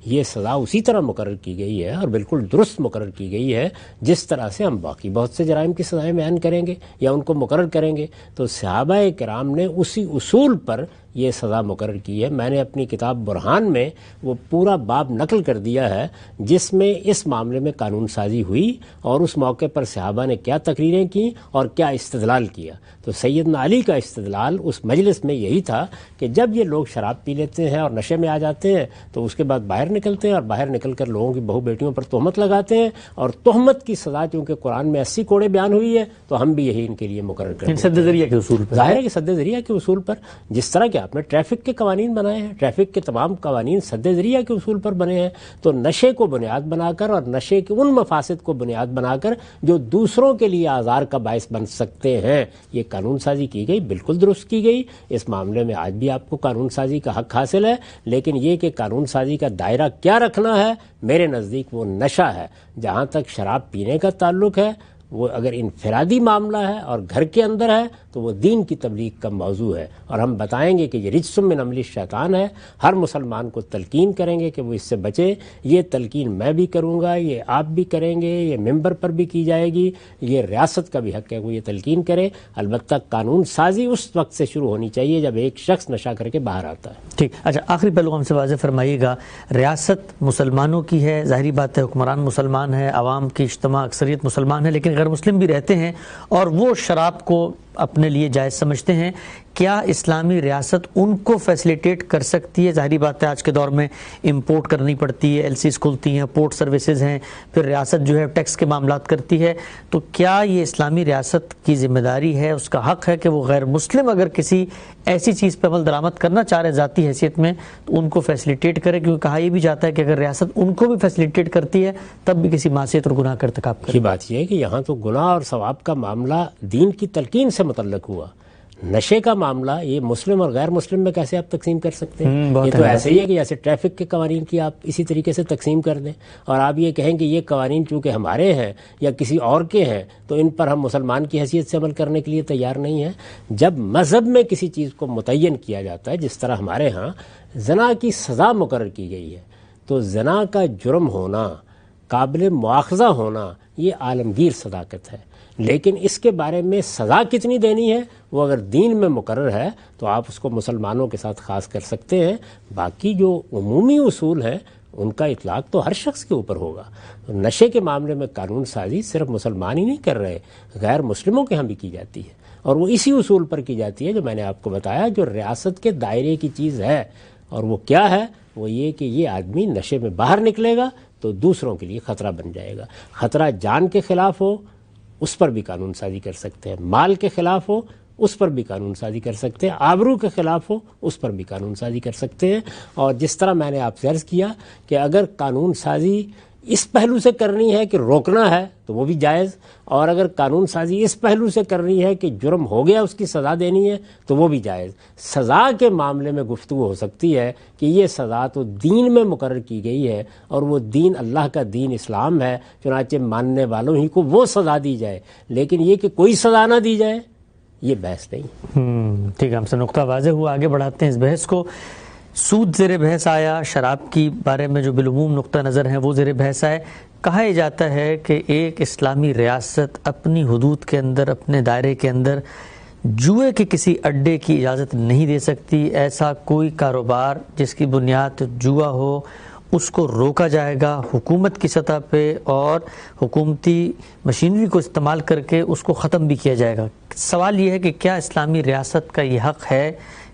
یہ سزا اسی طرح مقرر کی گئی ہے اور بالکل درست مقرر کی گئی ہے جس طرح سے ہم باقی بہت سے جرائم کی سزائیں بیان کریں گے یا ان کو مقرر کریں گے۔ تو صحابہ کرام نے اسی اصول پر یہ سزا مقرر کی ہے۔ میں نے اپنی کتاب برہان میں وہ پورا باب نقل کر دیا ہے جس میں اس معاملے میں قانون سازی ہوئی اور اس موقع پر صحابہ نے کیا تقریریں کی اور کیا استدلال کیا۔ تو سیدنا علی کا استدلال اس مجلس میں یہی تھا کہ جب یہ لوگ شراب پی لیتے ہیں اور نشے میں آ جاتے ہیں تو اس کے بعد باہر نکلتے ہیں اور باہر نکل کر لوگوں کی بہو بیٹیوں پر تہمت لگاتے ہیں، اور تہمت کی سزا چونکہ قرآن میں 80 کوڑے بیان ہوئی ہے تو ہم بھی یہی ان کے لیے مقرر کرتے ہیں۔ سد ذریعہ کے اصول پر ظاہر ہے کہ سد ذریعہ کے اصول پر، جس طرح کہ آپ نے ٹریفک کے قوانین بنائے ہیں، ٹریفک کے تمام قوانین سد ذریعہ کے اصول پر بنے ہیں، تو نشے کو بنیاد بنا کر اور نشے کے ان مفاسد کو بنیاد بنا کر جو دوسروں کے لیے آزار کا باعث بن سکتے ہیں، یہ قانون سازی کی گئی، بالکل درست کی گئی۔ اس معاملے میں آج بھی آپ کو قانون سازی کا حق حاصل ہے، لیکن یہ کہ قانون سازی کا دائرہ کیا رکھنا ہے، میرے نزدیک وہ نشہ ہے۔ جہاں تک شراب پینے کا تعلق ہے، وہ اگر انفرادی معاملہ ہے اور گھر کے اندر ہے تو وہ دین کی تبلیغ کا موضوع ہے، اور ہم بتائیں گے کہ یہ رجس من عمل الشیطان ہے۔ ہر مسلمان کو تلقین کریں گے کہ وہ اس سے بچے۔ یہ تلقین میں بھی کروں گا، یہ آپ بھی کریں گے، یہ ممبر پر بھی کی جائے گی، یہ ریاست کا بھی حق ہے وہ یہ تلقین کرے۔ البتہ قانون سازی اس وقت سے شروع ہونی چاہیے جب ایک شخص نشہ کر کے باہر آتا ہے۔ ٹھیک، اچھا آخری پہلو ہم سے واضح فرمائیے گا۔ ریاست مسلمانوں کی ہے، ظاہری بات ہے حکمران مسلمان ہے، عوام کی اجتماع اکثریت مسلمان ہے، لیکن غیر مسلم بھی رہتے ہیں اور وہ شراب کو اپنے لیے جائز سمجھتے ہیں۔ کیا اسلامی ریاست ان کو فیسیلیٹیٹ کر سکتی ہے؟ ظاہری بات ہے آج کے دور میں امپورٹ کرنی پڑتی ہے، ایل سیز کھلتی ہیں، پورٹ سروسز ہیں، پھر ریاست جو ہے ٹیکس کے معاملات کرتی ہے، تو کیا یہ اسلامی ریاست کی ذمہ داری ہے، اس کا حق ہے کہ وہ غیر مسلم اگر کسی ایسی چیز پہ عمل درآمد کرنا چاہ رہے ذاتی حیثیت میں تو ان کو فیسیلیٹیٹ کرے؟ کیونکہ کہا یہ بھی جاتا ہے کہ اگر ریاست ان کو بھی فیسیلیٹیٹ کرتی ہے تب بھی کسی معصیت اور گناہ کا ارتکاب کرے۔ یہ بات یہ ہے کہ یہاں تو گناہ اور ثواب کا معاملہ دین کی تلقین سے متعلق ہوا، نشے کا معاملہ یہ مسلم اور غیر مسلم میں کیسے آپ تقسیم کر سکتے ہیں؟ یہ تو ایسے ہی ہے کہ جیسے ٹریفک کے قوانین کی آپ اسی طریقے سے تقسیم کر دیں اور آپ یہ کہیں کہ یہ قوانین چونکہ ہمارے ہیں یا کسی اور کے ہیں تو ان پر ہم مسلمان کی حیثیت سے عمل کرنے کے لیے تیار نہیں ہیں۔ جب مذہب میں کسی چیز کو متعین کیا جاتا ہے، جس طرح ہمارے ہاں زنا کی سزا مقرر کی گئی ہے، تو زنا کا جرم ہونا، قابل مواخذہ ہونا، یہ عالمگیر صداقت ہے، لیکن اس کے بارے میں سزا کتنی دینی ہے وہ اگر دین میں مقرر ہے تو آپ اس کو مسلمانوں کے ساتھ خاص کر سکتے ہیں۔ باقی جو عمومی اصول ہیں ان کا اطلاق تو ہر شخص کے اوپر ہوگا۔ نشے کے معاملے میں قانون سازی صرف مسلمان ہی نہیں کر رہے، غیر مسلموں کے ہاں بھی کی جاتی ہے، اور وہ اسی اصول پر کی جاتی ہے جو میں نے آپ کو بتایا، جو ریاست کے دائرے کی چیز ہے، اور وہ کیا ہے؟ وہ یہ کہ یہ آدمی نشے میں باہر نکلے گا تو دوسروں کے لیے خطرہ بن جائے گا۔ خطرہ جان کے خلاف ہو اس پر بھی قانون سازی کر سکتے ہیں، مال کے خلاف ہو اس پر بھی قانون سازی کر سکتے ہیں، آبرو کے خلاف ہو اس پر بھی قانون سازی کر سکتے ہیں۔ اور جس طرح میں نے آپ سے عرض کیا کہ اگر قانون سازی اس پہلو سے کرنی ہے کہ روکنا ہے تو وہ بھی جائز، اور اگر قانون سازی اس پہلو سے کرنی ہے کہ جرم ہو گیا اس کی سزا دینی ہے تو وہ بھی جائز۔ سزا کے معاملے میں گفتگو ہو سکتی ہے کہ یہ سزا تو دین میں مقرر کی گئی ہے اور وہ دین اللہ کا دین اسلام ہے، چنانچہ ماننے والوں ہی کو وہ سزا دی جائے، لیکن یہ کہ کوئی سزا نہ دی جائے یہ بحث نہیں۔ ٹھیک ہے، ہم سے نقطہ واضح ہوا، آگے بڑھاتے ہیں اس بحث کو۔ سود زیر بحث آیا، شراب کی بارے میں جو بالعموم نقطہ نظر ہیں وہ زیر بحث آئے. کہا جاتا ہے کہ ایک اسلامی ریاست اپنی حدود کے اندر، اپنے دائرے کے اندر جوئے کے کسی اڈے کی اجازت نہیں دے سکتی. ایسا کوئی کاروبار جس کی بنیاد جوا ہو اس کو روکا جائے گا حکومت کی سطح پہ، اور حکومتی مشینری کو استعمال کر کے اس کو ختم بھی کیا جائے گا. سوال یہ ہے کہ کیا اسلامی ریاست کا یہ حق ہے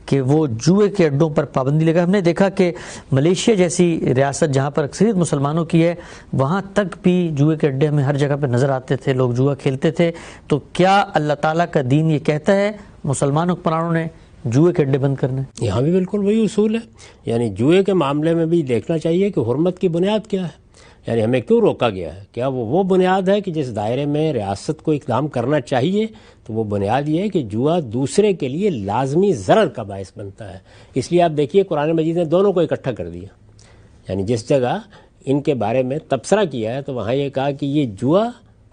کہ وہ جوئے کے اڈوں پر پابندی لگا؟ ہم نے دیکھا کہ ملیشیا جیسی ریاست جہاں پر اکثریت مسلمانوں کی ہے، وہاں تک بھی جوئے کے اڈے ہمیں ہر جگہ پہ نظر آتے تھے، لوگ جوا کھیلتے تھے. تو کیا اللہ تعالیٰ کا دین یہ کہتا ہے مسلمان حکمرانوں نے جوئے کے اڈے بند کرنے؟ یہاں بھی بالکل وہی اصول ہے. یعنی جوئے کے معاملے میں بھی دیکھنا چاہیے کہ حرمت کی بنیاد کیا ہے، یعنی ہمیں کیوں روکا گیا ہے. کیا وہ بنیاد ہے کہ جس دائرے میں ریاست کو اقدام کرنا چاہیے، تو وہ بنیاد یہ ہے کہ جوا دوسرے کے لیے لازمی ضرر کا باعث بنتا ہے. اس لیے آپ دیکھیے قرآن مجید نے دونوں کو اکٹھا کر دیا. یعنی جس جگہ ان کے بارے میں تبصرہ کیا ہے تو وہاں یہ کہا کہ یہ جوا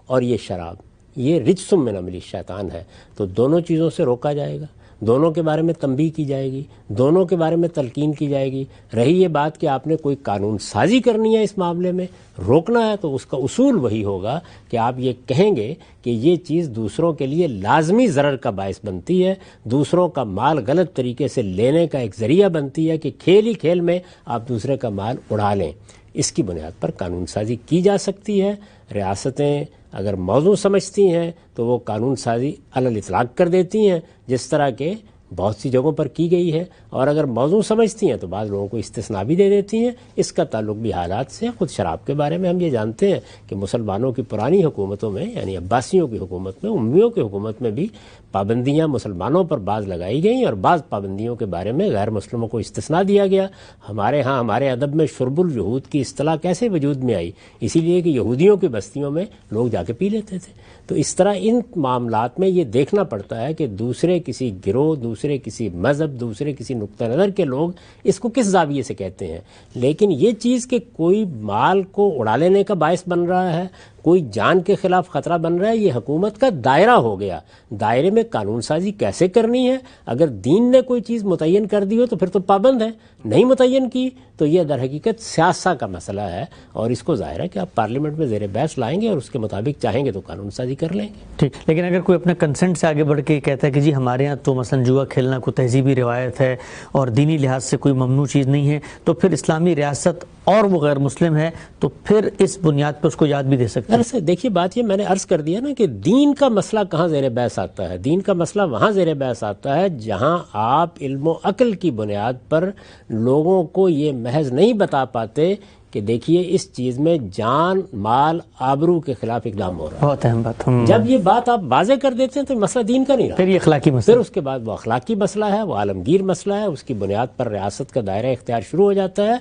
اور یہ شراب یہ رجسم من عمل الشیطان ہے، تو دونوں چیزوں سے روکا جائے گا، دونوں کے بارے میں تنبیہ کی جائے گی، دونوں کے بارے میں تلقین کی جائے گی. رہی یہ بات کہ آپ نے کوئی قانون سازی کرنی ہے، اس معاملے میں روکنا ہے، تو اس کا اصول وہی ہوگا کہ آپ یہ کہیں گے کہ یہ چیز دوسروں کے لیے لازمی ضرر کا باعث بنتی ہے، دوسروں کا مال غلط طریقے سے لینے کا ایک ذریعہ بنتی ہے کہ کھیل ہی کھیل میں آپ دوسرے کا مال اڑا لیں. اس کی بنیاد پر قانون سازی کی جا سکتی ہے. ریاستیں اگر موضوع سمجھتی ہیں تو وہ قانون سازی علی الاطلاق کر دیتی ہیں، جس طرح کے بہت سی جگہوں پر کی گئی ہے، اور اگر موضوع سمجھتی ہیں تو بعض لوگوں کو استثناء بھی دے دیتی ہیں. اس کا تعلق بھی حالات سے. خود شراب کے بارے میں ہم یہ جانتے ہیں کہ مسلمانوں کی پرانی حکومتوں میں، یعنی عباسیوں کی حکومت میں، امیوں کی حکومت میں بھی پابندیاں مسلمانوں پر بعض لگائی گئیں، اور بعض پابندیوں کے بارے میں غیر مسلموں کو استثناء دیا گیا. ہمارے ہاں ہمارے ادب میں شرب الجہود کی اصطلاح کیسے وجود میں آئی؟ اسی لیے کہ یہودیوں کی بستیوں میں لوگ جا کے پی لیتے تھے. تو اس طرح ان معاملات میں یہ دیکھنا پڑتا ہے کہ دوسرے کسی گروہ، دوسرے کسی مذہب، دوسرے کسی نقطہ نظر کے لوگ اس کو کس زاویے سے کہتے ہیں. لیکن یہ چیز کہ کوئی مال کو اڑا لینے کا باعث بن رہا ہے، کوئی جان کے خلاف خطرہ بن رہا ہے، یہ حکومت کا دائرہ ہو گیا. دائرے میں قانون سازی کیسے کرنی ہے؟ اگر دین نے کوئی چیز متعین کر دی ہو تو پھر تو پابند ہے، نہیں متعین کی تو یہ در حقیقت سیاست کا مسئلہ ہے، اور اس کو ظاہر ہے کہ آپ پارلیمنٹ میں زیر بحث لائیں گے اور اس کے مطابق چاہیں گے تو قانون سازی کر لیں گے. ٹھیک. لیکن اگر کوئی اپنے کنسنٹ سے آگے بڑھ کے کہتا ہے کہ جی ہمارے ہاں تو مثلا جوا کھیلنا کوئی تہذیبی روایت ہے اور دینی لحاظ سے کوئی ممنوع چیز نہیں ہے، تو پھر اسلامی ریاست اور وہ غیر مسلم ہے تو پھر اس بنیاد پہ اس کو یاد بھی دے سکتے ہیں. دیکھیے بات یہ میں نے عرض کر دیا نا کہ دین کا مسئلہ کہاں زیر بحث آتا ہے. دین کا مسئلہ وہاں زیر بحث آتا ہے جہاں آپ علم و عقل کی بنیاد پر لوگوں کو یہ محض نہیں بتا پاتے کہ دیکھیے اس چیز میں جان، مال، آبرو کے خلاف اقدام ہو رہا ہے. بہت اہم بات. جب یہ بات آپ واضح کر دیتے ہیں تو مسئلہ دین کا نہیں رہا، پھر یہ اخلاقی مسئلہ، پھر اس کے بعد وہ اخلاقی مسئلہ ہے، وہ عالمگیر مسئلہ ہے. اس کی بنیاد پر ریاست کا دائرہ اختیار شروع ہو جاتا ہے.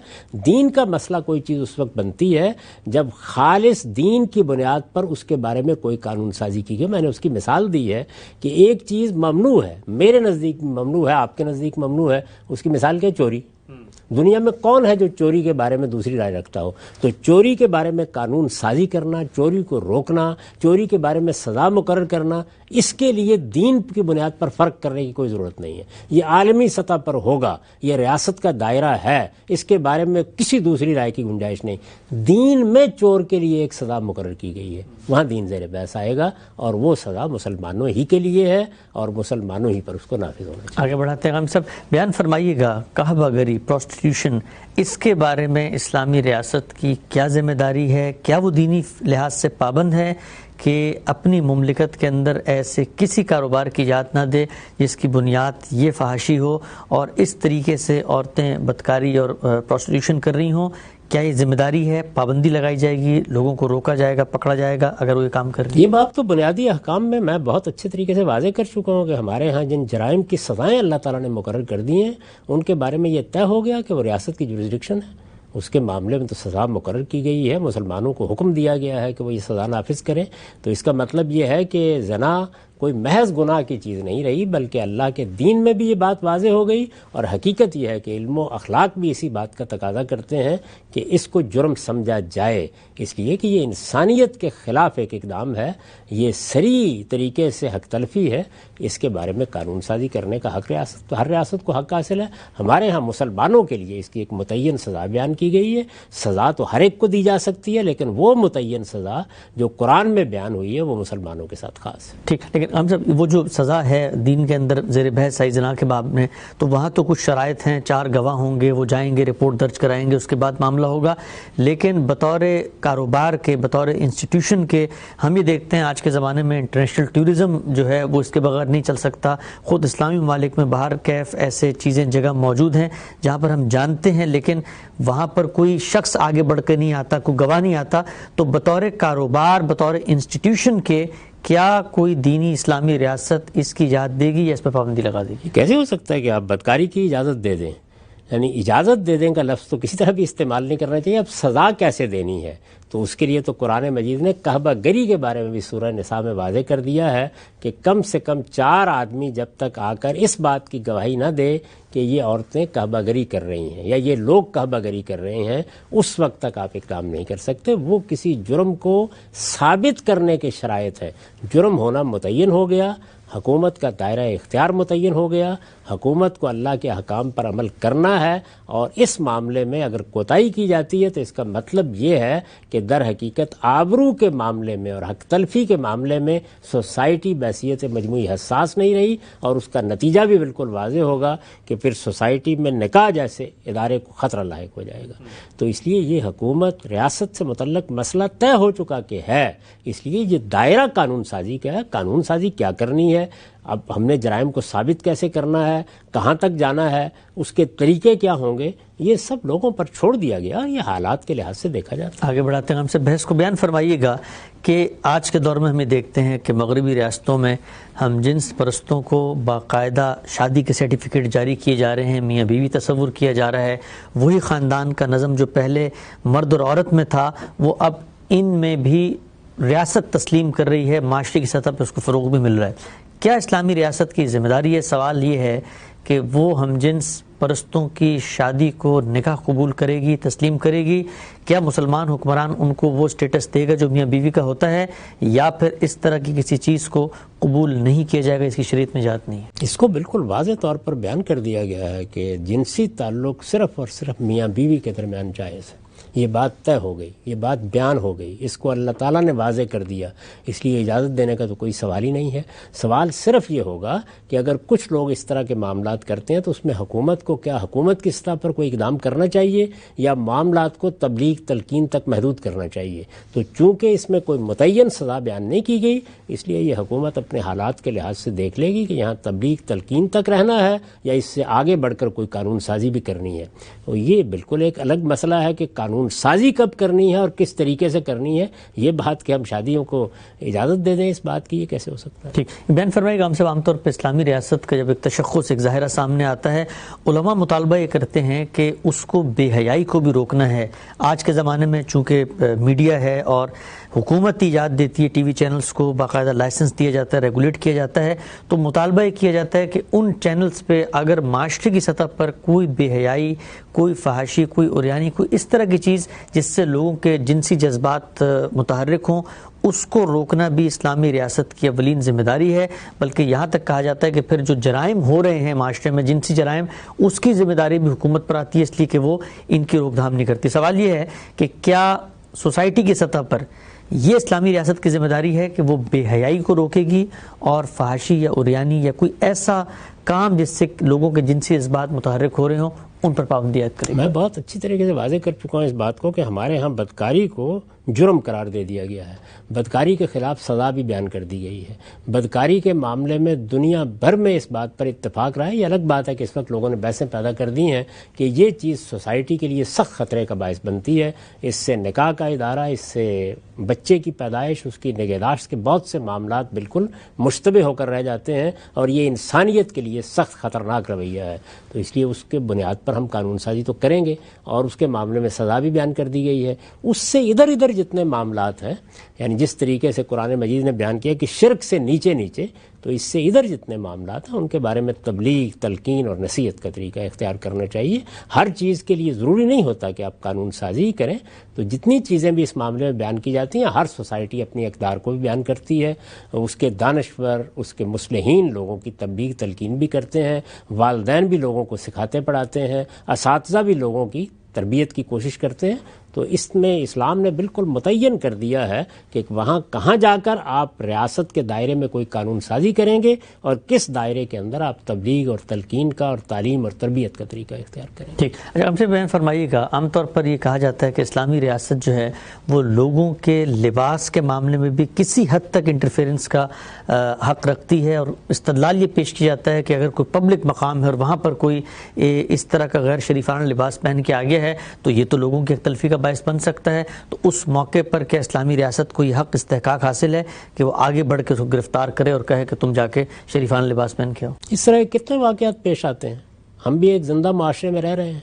دین کا مسئلہ کوئی چیز اس وقت بنتی ہے جب خالص دین کی بنیاد پر اس کے بارے میں کوئی قانون سازی کی گئی. میں نے اس کی مثال دی ہے کہ ایک چیز ممنوع ہے، میرے نزدیک ممنوع ہے، آپ کے نزدیک ممنوع ہے. اس کی مثال کیا؟ چوری. دنیا میں کون ہے جو چوری کے بارے میں دوسری رائے رکھتا ہو؟ تو چوری کے بارے میں قانون سازی کرنا، چوری کو روکنا، چوری کے بارے میں سزا مقرر کرنا، اس کے لیے دین کی بنیاد پر فرق کرنے کی کوئی ضرورت نہیں ہے. یہ عالمی سطح پر ہوگا، یہ ریاست کا دائرہ ہے، اس کے بارے میں کسی دوسری رائے کی گنجائش نہیں. دین میں چور کے لیے ایک سزا مقرر کی گئی ہے، وہاں دین زیر بحث آئے گا، اور وہ سزا مسلمانوں ہی کے لیے ہے اور مسلمانوں ہی پر اس کو نافذ ہونا چاہیے. آگے بڑھاتے ہیں. ہم سب بیان فرمائیے گا کہبہ گری، پروسٹیٹیوشن، اس کے بارے میں اسلامی ریاست کی کیا ذمہ داری ہے؟ کیا وہ دینی لحاظ سے پابند ہے کہ اپنی مملکت کے اندر ایسے کسی کاروبار کی اجازت نہ دے جس کی بنیاد یہ فحاشی ہو اور اس طریقے سے عورتیں بدکاری اور پروسٹیٹیوشن کر رہی ہوں؟ کیا یہ ذمہ داری ہے؟ پابندی لگائی جائے گی؟ لوگوں کو روکا جائے گا، پکڑا جائے گا اگر وہ یہ کام کر رہی ہے؟ یہ بات تو بنیادی احکام میں بہت اچھے طریقے سے واضح کر چکا ہوں کہ ہمارے ہاں جن جرائم کی سزائیں اللہ تعالیٰ نے مقرر کر دی ہیں ان کے بارے میں یہ طے ہو گیا کہ وہ ریاست کی جورسڈکشن ہے. اس کے معاملے میں تو سزا مقرر کی گئی ہے، مسلمانوں کو حکم دیا گیا ہے کہ وہ یہ سزا نافذ کریں. تو اس کا مطلب یہ ہے کہ زنا کوئی محض گناہ کی چیز نہیں رہی، بلکہ اللہ کے دین میں بھی یہ بات واضح ہو گئی، اور حقیقت یہ ہے کہ علم و اخلاق بھی اسی بات کا تقاضا کرتے ہیں کہ اس کو جرم سمجھا جائے، اس لیے کہ یہ انسانیت کے خلاف ایک اقدام ہے، یہ صریح طریقے سے حق تلفی ہے، اس کے بارے میں قانون سازی کرنے کا حق ہر ریاست کو حق حاصل ہے۔ ہمارے ہاں مسلمانوں کے لیے اس کی ایک متعین سزا بیان کی گئی ہے، سزا تو ہر ایک کو دی جا سکتی ہے، لیکن وہ متعین سزا جو قرآن میں بیان ہوئی ہے وہ مسلمانوں کے ساتھ خاص ہے۔ ٹھیک، لیکن ہم سب وہ جو سزا ہے دین کے اندر زیر بحث ہے زنا کے باب میں، تو وہاں تو کچھ شرائط ہیں، 4 گواہ ہوں گے، وہ جائیں گے، رپورٹ درج کرائیں گے، اس کے بعد معاملہ ہوگا، لیکن بطور کاروبار کے، بطور انسٹیٹیوشن کے، ہم یہ دیکھتے ہیں آج کے زمانے میں انٹرنیشنل ٹورزم جو ہے وہ اس کے بغیر نہیں چل سکتا۔ خود اسلامی ممالک میں باہر کیف ایسے چیزیں جگہ موجود ہیں جہاں پر ہم جانتے ہیں، لیکن وہاں پر کوئی شخص آگے بڑھ کے نہیں آتا، کوئی گواہ نہیں آتا، تو بطور کاروبار، بطور انسٹیٹیوشن کے کیا کوئی دینی اسلامی ریاست اس کی اجازت دے گی یا اس پہ پابندی لگا دے گی؟ کیسے ہو سکتا ہے کہ آپ بدکاری کی اجازت دے دیں؟ یعنی اجازت دے دیں کا لفظ تو کسی طرح بھی استعمال نہیں کرنا چاہیے۔ اب سزا کیسے دینی ہے تو اس کے لیے تو قرآن مجید نے کعبہ گری کے بارے میں بھی سورہ نساء میں واضح کر دیا ہے کہ کم سے کم 4 آدمی جب تک آ کر اس بات کی گواہی نہ دے کہ یہ عورتیں کعبہ گری کر رہی ہیں یا یہ لوگ کعبہ گری کر رہے ہیں، اس وقت تک آپ اقدام نہیں کر سکتے۔ وہ کسی جرم کو ثابت کرنے کے شرائط ہے۔ جرم ہونا متعین ہو گیا، حکومت کا دائرہ اختیار متعین ہو گیا، حکومت کو اللہ کے احکام پر عمل کرنا ہے، اور اس معاملے میں اگر کوتاہی کی جاتی ہے تو اس کا مطلب یہ ہے کہ در حقیقت آبرو کے معاملے میں اور حق تلفی کے معاملے میں سوسائٹی بحیثیت مجموعی حساس نہیں رہی، اور اس کا نتیجہ بھی بالکل واضح ہوگا کہ پھر سوسائٹی میں نکاح جیسے ادارے کو خطرہ لاحق ہو جائے گا۔ تو اس لیے یہ حکومت ریاست سے متعلق مسئلہ طے ہو چکا کہ ہے، اس لیے یہ دائرہ قانون سازی کا ہے۔ قانون سازی کیا کرنی ہے، اب ہم نے جرائم کو ثابت کیسے کرنا ہے، کہاں تک جانا ہے، اس کے طریقے کیا ہوں گے، یہ سب لوگوں پر چھوڑ دیا گیا، اور یہ حالات کے لحاظ سے دیکھا جاتا ہے۔ آگے بڑھاتے ہیں، ہم سے بحث کو بیان فرمائیے گا کہ آج کے دور میں ہمیں دیکھتے ہیں کہ مغربی ریاستوں میں ہم جنس پرستوں کو باقاعدہ شادی کے سرٹیفکیٹ جاری کیے جا رہے ہیں، میاں بیوی تصور کیا جا رہا ہے، وہی خاندان کا نظم جو پہلے مرد اور عورت میں تھا وہ اب ان میں بھی ریاست تسلیم کر رہی ہے، معاشرے کی سطح پہ اس کو فروغ بھی مل رہا ہے۔ کیا اسلامی ریاست کی ذمہ داری ہے؟ سوال یہ ہے کہ وہ ہم جنس پرستوں کی شادی کو نکاح قبول کرے گی، تسلیم کرے گی؟ کیا مسلمان حکمران ان کو وہ سٹیٹس دے گا جو میاں بیوی کا ہوتا ہے، یا پھر اس طرح کی کسی چیز کو قبول نہیں کیا جائے گا، اس کی شریعت میں اجازت نہیں ہے؟ اس کو بالکل واضح طور پر بیان کر دیا گیا ہے کہ جنسی تعلق صرف اور صرف میاں بیوی کے درمیان جائز ہے۔ یہ بات طے ہو گئی، یہ بات بیان ہو گئی، اس کو اللہ تعالیٰ نے واضح کر دیا، اس لیے اجازت دینے کا تو کوئی سوال ہی نہیں ہے۔ سوال صرف یہ ہوگا کہ اگر کچھ لوگ اس طرح کے معاملات کرتے ہیں تو اس میں حکومت کو کیا حکومت کی سطح پر کوئی اقدام کرنا چاہیے، یا معاملات کو تبلیغ تلقین تک محدود کرنا چاہیے؟ تو چونکہ اس میں کوئی متعین سزا بیان نہیں کی گئی، اس لیے یہ حکومت اپنے حالات کے لحاظ سے دیکھ لے گی کہ یہاں تبلیغ تلقین تک رہنا ہے یا اس سے آگے بڑھ کر کوئی قانون سازی بھی کرنی ہے۔ تو یہ بالکل ایک الگ مسئلہ ہے کہ قانون سازی کب کرنی ہے اور کس طریقے سے کرنی ہے۔ یہ بات کہ ہم شادیوں کو اجازت دے دیں، اس بات کی یہ کیسے ہو سکتا ہے؟ ٹھیک، بیان فرمائے گا ہم سے۔ عام طور پہ اسلامی ریاست کا جب ایک تشخص، ایک ظاہرہ سامنے آتا ہے، علماء مطالبہ یہ کرتے ہیں کہ اس کو بے حیائی کو بھی روکنا ہے۔ آج کے زمانے میں چونکہ میڈیا ہے اور حکومت ایجاد دیتی ہے، ٹی وی چینلز کو باقاعدہ لائسنس دیا جاتا ہے، ریگولیٹ کیا جاتا ہے، تو مطالبہ یہ کیا جاتا ہے کہ ان چینلز پہ اگر معاشرے کی سطح پر کوئی بے حیائی، کوئی فحاشی، کوئی عریانی، کوئی اس طرح کی چیز جس سے لوگوں کے جنسی جذبات متحرک ہوں، اس کو روکنا بھی اسلامی ریاست کی اولین ذمہ داری ہے۔ بلکہ یہاں تک کہا جاتا ہے کہ پھر جو جرائم ہو رہے ہیں معاشرے میں، جنسی جرائم، اس کی ذمہ داری بھی حکومت پر آتی ہے، اس لیے کہ وہ ان کی روک تھام نہیں کرتی۔ سوال یہ ہے کہ کیا سوسائٹی کی سطح پر یہ اسلامی ریاست کی ذمہ داری ہے کہ وہ بے حیائی کو روکے گی اور فحاشی یا عریانی یا کوئی ایسا کام جس سے لوگوں کے جنسی جذبات متحرک ہو رہے ہوں ان پر پابندی عائد کرے گی؟ میں بہت اچھی طریقے سے واضح کر چکا ہوں اس بات کو کہ ہمارے ہاں بدکاری کو جرم قرار دے دیا گیا ہے، بدکاری کے خلاف سزا بھی بیان کر دی گئی ہے۔ بدکاری کے معاملے میں دنیا بھر میں اس بات پر اتفاق رہا ہے۔ یہ الگ بات ہے کہ اس وقت لوگوں نے بحثیں پیدا کر دی ہیں کہ یہ چیز سوسائٹی کے لیے سخت خطرے کا باعث بنتی ہے۔ اس سے نکاح کا ادارہ، اس سے بچے کی پیدائش، اس کی نگہداشت کے بہت سے معاملات بالکل مشتبہ ہو کر رہ جاتے ہیں، اور یہ انسانیت کے لیے سخت خطرناک رویہ ہے۔ تو اس لیے اس کے بنیاد پر ہم قانون سازی تو کریں گے، اور اس کے معاملے میں سزا بھی بیان کر دی گئی ہے۔ اس سے ادھر ادھر جتنے معاملات ہیں، یعنی جس طریقے سے قرآن مجید نے بیان کیا کہ شرک سے نیچے نیچے، تو اس سے ادھر جتنے معاملات ہیں ان کے بارے میں تبلیغ، تلقین اور نصیحت کا طریقہ اختیار کرنا چاہیے۔ ہر چیز کے لیے ضروری نہیں ہوتا کہ آپ قانون سازی کریں، تو جتنی چیزیں بھی اس معاملے میں بیان کی جاتی ہیں، ہر سوسائٹی اپنی اقدار کو بھی بیان کرتی ہے، اس کے دانشور، اس کے مصلحین لوگوں کی تبلیغ تلقین بھی کرتے ہیں، والدین بھی لوگوں کو سکھاتے پڑھاتے ہیں، اساتذہ بھی لوگوں کی تربیت کی کوشش کرتے ہیں۔ تو اس میں اسلام نے بالکل متعین کر دیا ہے کہ وہاں کہاں جا کر آپ ریاست کے دائرے میں کوئی قانون سازی کریں گے اور کس دائرے کے اندر آپ تبلیغ اور تلقین کا اور تعلیم اور تربیت کا طریقہ اختیار کریں گے۔ ٹھیک، اچھا ہم سے بیان فرمائیے گا، عام طور پر یہ کہا جاتا ہے کہ اسلامی ریاست جو ہے وہ لوگوں کے لباس کے معاملے میں بھی کسی حد تک انٹرفیرنس کا حق رکھتی ہے، اور استدلال یہ پیش کیا جاتا ہے کہ اگر کوئی پبلک مقام ہے اور وہاں پر کوئی اس طرح کا غیر شریفانہ لباس پہن کے آگے ہے تو یہ تو لوگوں کی تلفی کا باعث بن سکتا ہے، تو اس موقع پر کیا اسلامی ریاست کو یہ حق استحقاق حاصل ہے کہ وہ آگے بڑھ کے اس کو گرفتار کرے اور کہے کہ تم جا کے شریفانہ لباس پہن کے آؤ؟ اس طرح کتنے واقعات پیش آتے ہیں، ہم بھی ایک زندہ معاشرے میں رہ رہے ہیں،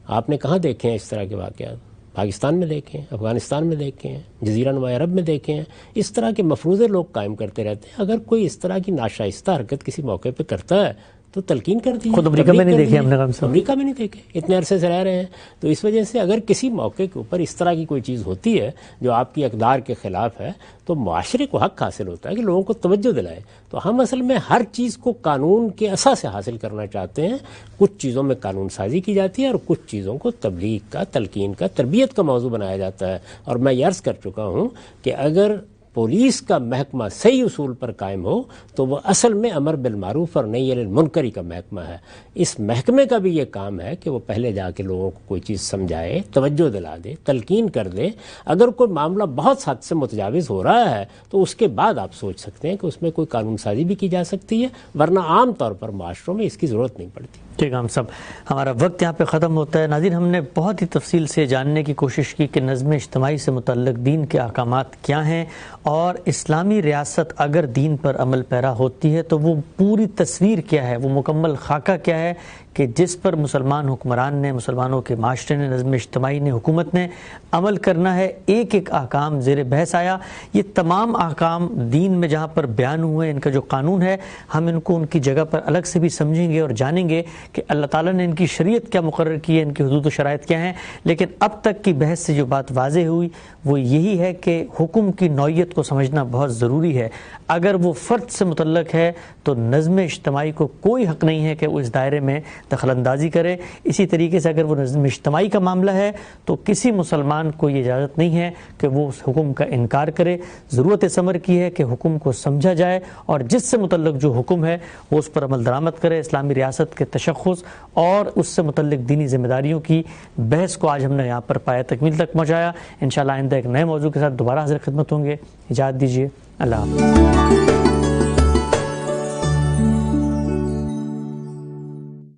آپ نے کہاں دیکھے ہیں اس طرح کے واقعات؟ پاکستان میں دیکھیں، افغانستان میں دیکھیں، جزیرہ نما عرب میں دیکھیں، اس طرح کے مفروضے لوگ قائم کرتے رہتے ہیں۔ اگر کوئی اس طرح کی ناشائستہ حرکت کسی موقع پہ کرتا ہے تو تلقین کر دیجیے۔ خود امریکہ میں نہیں دیکھے ہم نے، امریکہ میں نہیں دیکھے، اتنے عرصے سے رہ رہے ہیں۔ تو اس وجہ سے اگر کسی موقع کے اوپر اس طرح کی کوئی چیز ہوتی ہے جو آپ کی اقدار کے خلاف ہے تو معاشرے کو حق حاصل ہوتا ہے کہ لوگوں کو توجہ دلائے۔ تو ہم اصل میں ہر چیز کو قانون کے اثر سے حاصل کرنا چاہتے ہیں۔ کچھ چیزوں میں قانون سازی کی جاتی ہے اور کچھ چیزوں کو تبلیغ کا، تلقین کا، تربیت کا موضوع بنایا جاتا ہے۔ اور میں یہ عرض کر چکا ہوں کہ اگر پولیس کا محکمہ صحیح اصول پر قائم ہو تو وہ اصل میں امر بالمعروف اور نہی عن المنکر کا محکمہ ہے۔ اس محکمے کا بھی یہ کام ہے کہ وہ پہلے جا کے لوگوں کو کوئی چیز سمجھائے، توجہ دلا دے، تلقین کر دے۔ اگر کوئی معاملہ بہت حد سے متجاوز ہو رہا ہے تو اس کے بعد آپ سوچ سکتے ہیں کہ اس میں کوئی قانون سازی بھی کی جا سکتی ہے، ورنہ عام طور پر معاشروں میں اس کی ضرورت نہیں پڑتی۔ ٹھیک، ہم سب ہمارا وقت یہاں پہ ختم ہوتا ہے۔ ناظرین، ہم نے بہت ہی تفصیل سے جاننے کی کوشش کی کہ نظم اجتماعی سے متعلق دین کے احکامات کیا ہیں، اور اسلامی ریاست اگر دین پر عمل پیرا ہوتی ہے تو وہ پوری تصویر کیا ہے، وہ مکمل خاکہ کیا ہے کہ جس پر مسلمان حکمران نے، مسلمانوں کے معاشرے نے، نظم اجتماعی نے، حکومت نے عمل کرنا ہے۔ ایک ایک احکام زیر بحث آیا۔ یہ تمام احکام دین میں جہاں پر بیان ہوئے، ان کا جو قانون ہے، ہم ان کو ان کی جگہ پر الگ سے بھی سمجھیں گے اور جانیں گے کہ اللہ تعالیٰ نے ان کی شریعت کیا مقرر کی ہے، ان کی حدود و شرائط کیا ہیں۔ لیکن اب تک کی بحث سے جو بات واضح ہوئی وہ یہی ہے کہ حکم کی نوعیت کو سمجھنا بہت ضروری ہے۔ اگر وہ فرد سے متعلق ہے تو نظم اجتماعی کو کوئی حق نہیں ہے کہ وہ اس دائرے میں دخل اندازی کرے۔ اسی طریقے سے اگر وہ نظم اجتماعی کا معاملہ ہے تو کسی مسلمان کو یہ اجازت نہیں ہے کہ وہ اس حکم کا انکار کرے۔ ضرورت اس امر کی ہے کہ حکم کو سمجھا جائے اور جس سے متعلق جو حکم ہے وہ اس پر عمل درآمد کرے۔ اسلامی ریاست کے تشخص اور اس سے متعلق دینی ذمہ داریوں کی بحث کو آج ہم نے یہاں پر پایا تکمیل تک پہنچایا۔ انشاءاللہ آئندہ ایک نئے موضوع کے ساتھ دوبارہ حاضر خدمت ہوں گے۔ اجازت دیجیے، اللہ حافظ۔